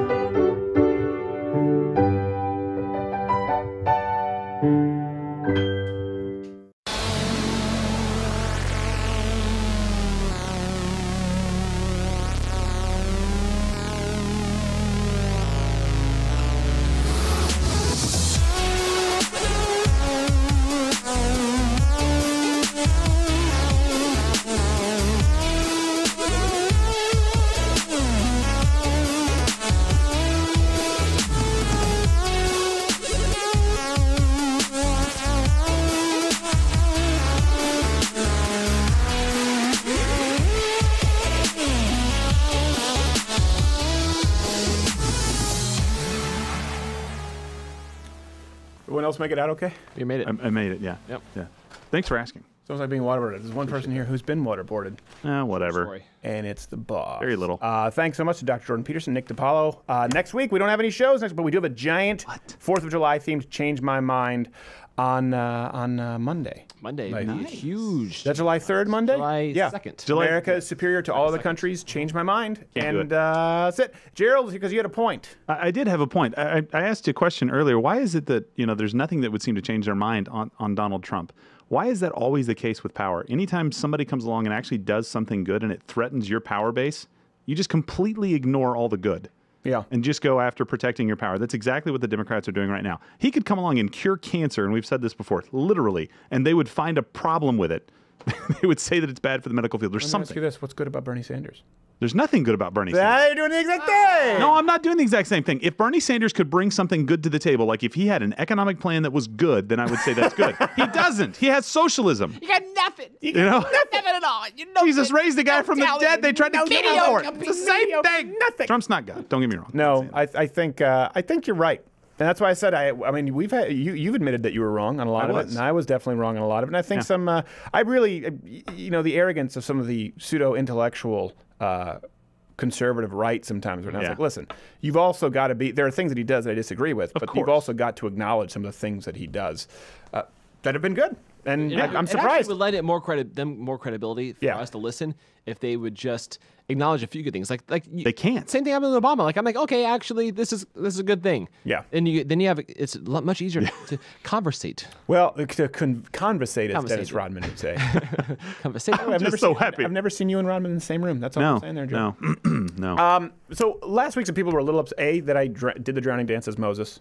Speaker 2: Everyone else make it out okay?
Speaker 14: You made it.
Speaker 3: I made it, yeah.
Speaker 14: Yep.
Speaker 3: Yeah. Thanks for asking.
Speaker 2: Sounds like being waterboarded. There's one person here who's been waterboarded.
Speaker 3: Whatever.
Speaker 14: Sorry.
Speaker 2: And it's the boss.
Speaker 3: Very little.
Speaker 2: Thanks so much to Dr. Jordan Peterson, Nick DiPaolo. Next week, we don't have any shows next, but we do have a giant 4th of July themed Change My Mind on Monday.
Speaker 14: Monday.
Speaker 2: Nice.
Speaker 14: Huge.
Speaker 2: Is that July 3rd Monday?
Speaker 14: July 2nd.
Speaker 2: America is superior to all other countries. Change my mind. And that's it. Gerald, because you had a point.
Speaker 3: I did have a point. I asked you a question earlier. Why is it that there's nothing that would seem to change their mind on Donald Trump? Why is that always the case with power? Anytime somebody comes along and actually does something good and it threatens your power base, you just completely ignore all the good.
Speaker 2: Yeah.
Speaker 3: And just go after protecting your power. That's exactly what the Democrats are doing right now. He could come along and cure cancer, and we've said this before, literally, and they would find a problem with it. They would say that it's bad for the medical field. There's something.
Speaker 2: Let me ask you this. What's good about Bernie Sanders?
Speaker 3: There's nothing good about Bernie Sanders.
Speaker 2: You're doing the exact thing.
Speaker 3: No, I'm not doing the exact same thing. If Bernie Sanders could bring something good to the table, like if he had an economic plan that was good, then I would say that's good. He doesn't. He has socialism.
Speaker 4: You got nothing.
Speaker 3: You know?
Speaker 4: Nothing at all.
Speaker 3: Jesus raised the guy from the dead. They tried to kill him for it. It's the same thing.
Speaker 2: Nothing.
Speaker 3: Trump's not God. Don't get me wrong.
Speaker 2: No, I think you're right. And that's why I said I mean we've had you've admitted that you were wrong on a lot of it, and I was definitely wrong on a lot of it. And I think I really the arrogance of some of the pseudo intellectual conservative right sometimes. When I was like, listen, you've also got to be. There are things that he does that I disagree with, but you've also got to acknowledge some of the things that he does that have been good. And I'm surprised.
Speaker 14: It would lend it more credibility for us to listen if they would just acknowledge a few good things. Like
Speaker 3: they can't.
Speaker 14: Same thing happened with Obama. Like I'm like, okay, actually, this is a good thing.
Speaker 2: Yeah.
Speaker 14: And then you have it's much easier to conversate.
Speaker 2: Well, to conversate, as Dennis Rodman would say.
Speaker 14: Conversate.
Speaker 2: I'm just so happy. I've never seen you and Rodman in the same room. That's all I'm saying there, Joe.
Speaker 3: No.
Speaker 2: So last week, some people were a little upset. That I did the drowning dance as Moses.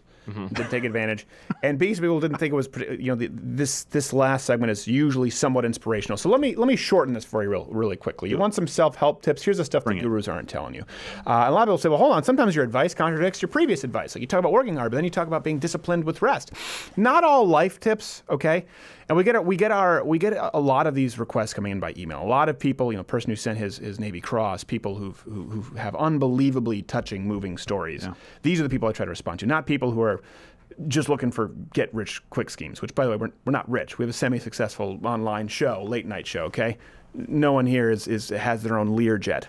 Speaker 2: Did take advantage, and B, some people didn't think it was. This last segment is usually somewhat inspirational. So let me shorten this for you really quickly. You want some self-help tips? Here's the stuff the gurus aren't telling you. A lot of people say, well, hold on, sometimes your advice contradicts your previous advice. Like you talk about working hard, but then you talk about being disciplined with rest. Not all life tips, okay? And we get a lot of these requests coming in by email. A lot of people, person who sent his Navy Cross, people who have unbelievably touching, moving stories. Yeah. These are the people I try to respond to, not people who are just looking for get-rich-quick schemes, which, by the way, we're not rich. We have a semi-successful online show, late-night show, okay? No one here has their own Learjet.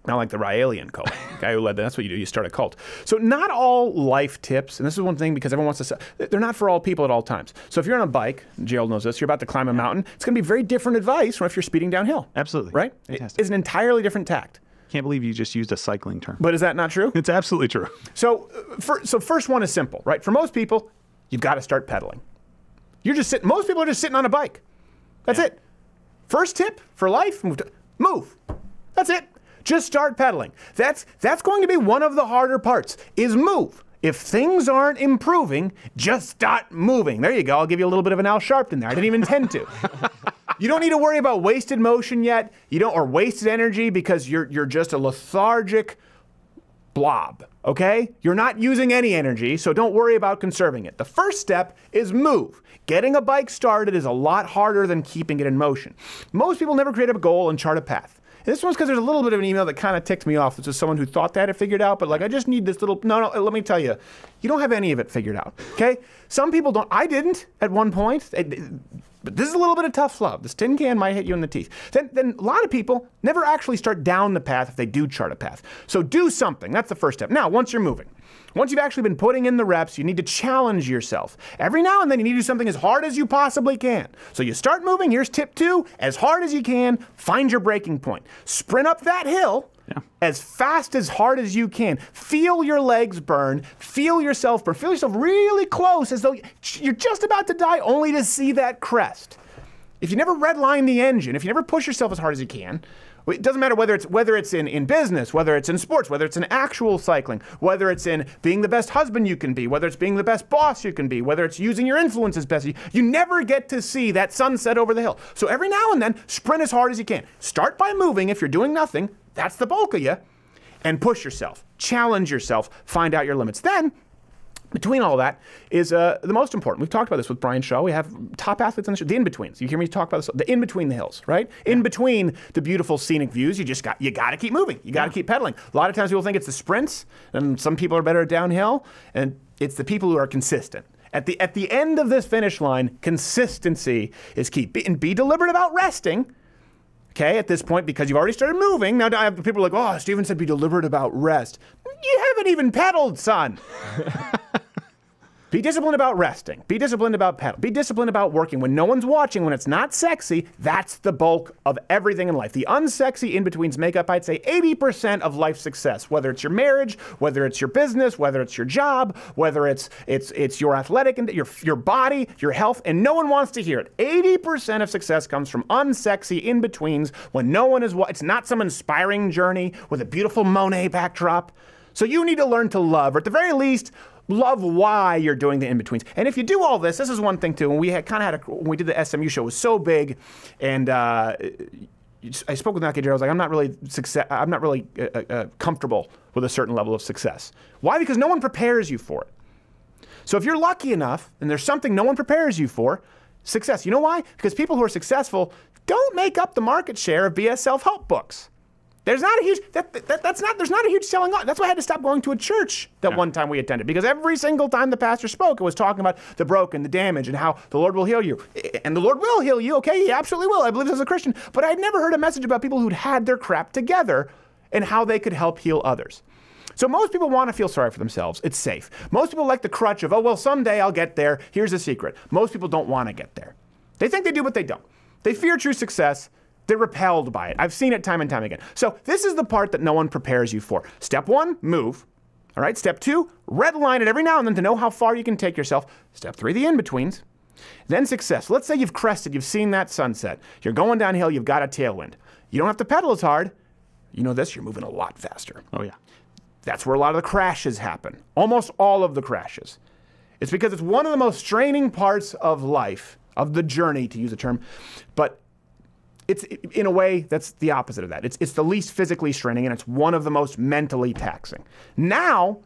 Speaker 2: Not like the Raelian cult, the guy who led that. That's what you do. You start a cult. So not all life tips, and this is one thing because everyone wants to say, they're not for all people at all times. So if you're on a bike, Gerald knows this, you're about to climb a mountain, it's going to be very different advice from if you're speeding downhill.
Speaker 3: Absolutely.
Speaker 2: Right?
Speaker 3: Fantastic.
Speaker 2: It's an entirely different tact.
Speaker 3: Can't believe you just used a cycling term.
Speaker 2: But is that not true?
Speaker 3: It's absolutely true.
Speaker 2: So first one is simple, right? For most people, you've got to start pedaling. Most people are just sitting on a bike. That's it. First tip for life, move. That's it. Just start pedaling. That's going to be one of the harder parts, is move. If things aren't improving, just start moving. There you go. I'll give you a little bit of an Al Sharpton there. I didn't even intend to. You don't need to worry about wasted motion yet. Or wasted energy because you're just a lethargic blob, okay? You're not using any energy, so don't worry about conserving it. The first step is move. Getting a bike started is a lot harder than keeping it in motion. Most people never create a goal and chart a path. And this one's because there's a little bit of an email that kind of ticked me off. This is someone who thought they had it figured out, but I just need this little, no, let me tell you, you don't have any of it figured out, okay? Some people don't, I didn't at one point, but this is a little bit of tough love. This tin can might hit you in the teeth. Then a lot of people never actually start down the path if they do chart a path. So do something, that's the first step. Now, once you're moving, once you've actually been putting in the reps, you need to challenge yourself. Every now and then you need to do something as hard as you possibly can. So you start moving, here's tip 2, as hard as you can, find your breaking point. Sprint up that hill as fast, as hard as you can. Feel your legs burn, feel yourself burn, feel yourself really close as though you're just about to die only to see that crest. If you never redline the engine, if you never push yourself as hard as you can, it doesn't matter whether it's in business, whether it's in sports, whether it's in actual cycling, whether it's in being the best husband you can be, whether it's being the best boss you can be, whether it's using your influence as best you never get to see that sunset over the hill. So every now and then, sprint as hard as you can. Start by moving if you're doing nothing. That's the bulk of you. And push yourself. Challenge yourself. Find out your limits. Then, between all that is the most important. We've talked about this with Brian Shaw. We have top athletes on the show. The in-betweens. You hear me talk about this? The in-between the hills, right? Yeah. In between the beautiful scenic views, you got to keep moving. You got to keep pedaling. A lot of times people think it's the sprints, and some people are better at downhill, and it's the people who are consistent. At the end of this finish line, consistency is key. And be deliberate about resting. Okay, at this point, because you've already started moving. Now, people are like, oh, Stephen said be deliberate about rest. You haven't even pedaled, son. Be disciplined about resting. Be disciplined about pedaling. Be disciplined about working. When no one's watching, when it's not sexy, that's the bulk of everything in life. The unsexy in-betweens make up, I'd say, 80% of life success. Whether it's your marriage, whether it's your business, whether it's your job, whether it's your athletic, and your body, your health, and no one wants to hear it. 80% of success comes from unsexy in-betweens when no one is watching. It's not some inspiring journey with a beautiful Monet backdrop. So you need to learn to love, or at the very least, love why you're doing the in-betweens. And if you do all this is one thing too. When we when we did the SMU show, it was so big, and I spoke with Naki Jerry. I was like, I'm not really comfortable with a certain level of success. Why? Because no one prepares you for it. So if you're lucky enough, and there's something no one prepares you for, success. You know why? Because people who are successful don't make up the market share of BS self-help books. There's not a huge there's not a huge selling on. That's why I had to stop going to a church that one time we attended, because every single time the pastor spoke, it was talking about the broken, the damage, and how the Lord will heal you. And the Lord will heal you, okay? He absolutely will. I believe this as a Christian. But I'd never heard a message about people who'd had their crap together and how they could help heal others. So most people want to feel sorry for themselves. It's safe. Most people like the crutch of, oh, well, someday I'll get there. Here's the secret. Most people don't want to get there. They think they do, but they don't. They fear true success. They're repelled by it. I've seen it time and time again. So this is the part that no one prepares you for. Step 1, move. All right. Step 2, redline it every now and then to know how far you can take yourself. Step 3, the in-betweens. Then success. Let's say you've crested, you've seen that sunset. You're going downhill, you've got a tailwind. You don't have to pedal as hard. You know this, you're moving a lot faster.
Speaker 3: Oh, yeah.
Speaker 2: That's where a lot of the crashes happen. Almost all of the crashes. It's because it's one of the most straining parts of life, of the journey, to use a term. But It's, in a way, that's the opposite of that. It's the least physically straining, and it's one of the most mentally taxing. Now,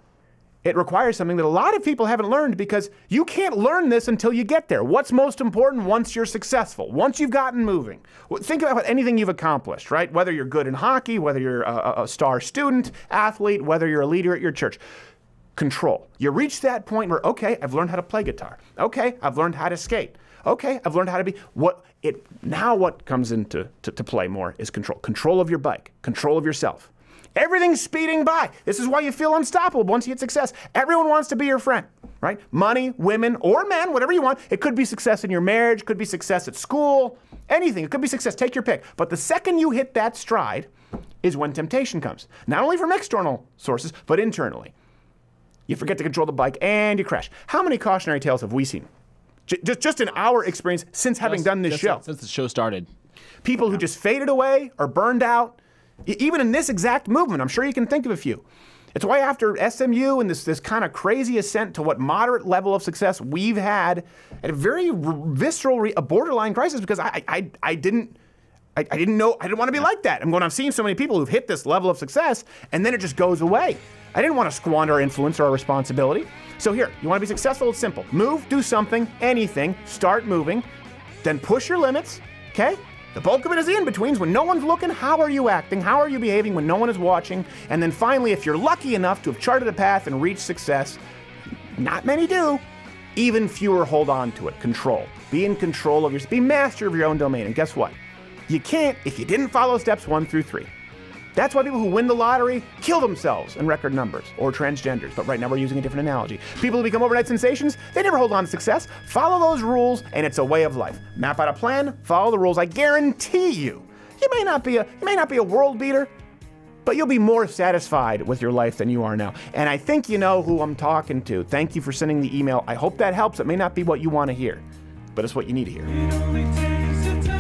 Speaker 2: it requires something that a lot of people haven't learned, because you can't learn this until you get there. What's most important once you're successful, once you've gotten moving? Think about anything you've accomplished, right? Whether you're good in hockey, whether you're a star student, athlete, whether you're a leader at your church. Control. You reach that point where, okay, I've learned how to play guitar. Okay, I've learned how to skate. Okay, I've learned how to be now what comes into play more is control. Control of your bike, control of yourself. Everything's speeding by. This is why you feel unstoppable once you hit success. Everyone wants to be your friend, right? Money, women, or men, whatever you want. It could be success in your marriage, could be success at school, anything. It could be success, take your pick. But the second you hit that stride is when temptation comes. Not only from external sources, but internally. You forget to control the bike and you crash. How many cautionary tales have we seen? Just in our experience since having done this show.
Speaker 14: Since the show started.
Speaker 2: People who just faded away or burned out. Even in this exact movement, I'm sure you can think of a few. It's why after SMU and this kind of crazy ascent to what moderate level of success we've had at a very visceral, a borderline crisis, because I didn't know, I didn't want to be like that. I'm seeing so many people who've hit this level of success and then it just goes away. I didn't want to squander our influence or our responsibility. So here, you want to be successful? It's simple. Move, do something, anything, start moving, then push your limits, okay? The bulk of it is the in-betweens. When no one's looking, how are you acting? How are you behaving when no one is watching? And then finally, if you're lucky enough to have charted a path and reached success, not many do, even fewer hold on to it. Control. Be in control of be master of your own domain. And guess what? You can't if you didn't follow steps 1 through 3. That's why people who win the lottery kill themselves in record numbers, or transgenders, but right now we're using a different analogy. People who become overnight sensations, they never hold on to success. Follow those rules, and it's a way of life. Map out a plan, follow the rules. I guarantee you, you may not be a world beater, but you'll be more satisfied with your life than you are now. And I think you know who I'm talking to. Thank you for sending the email. I hope that helps. It may not be what you want to hear, but it's what you need to hear.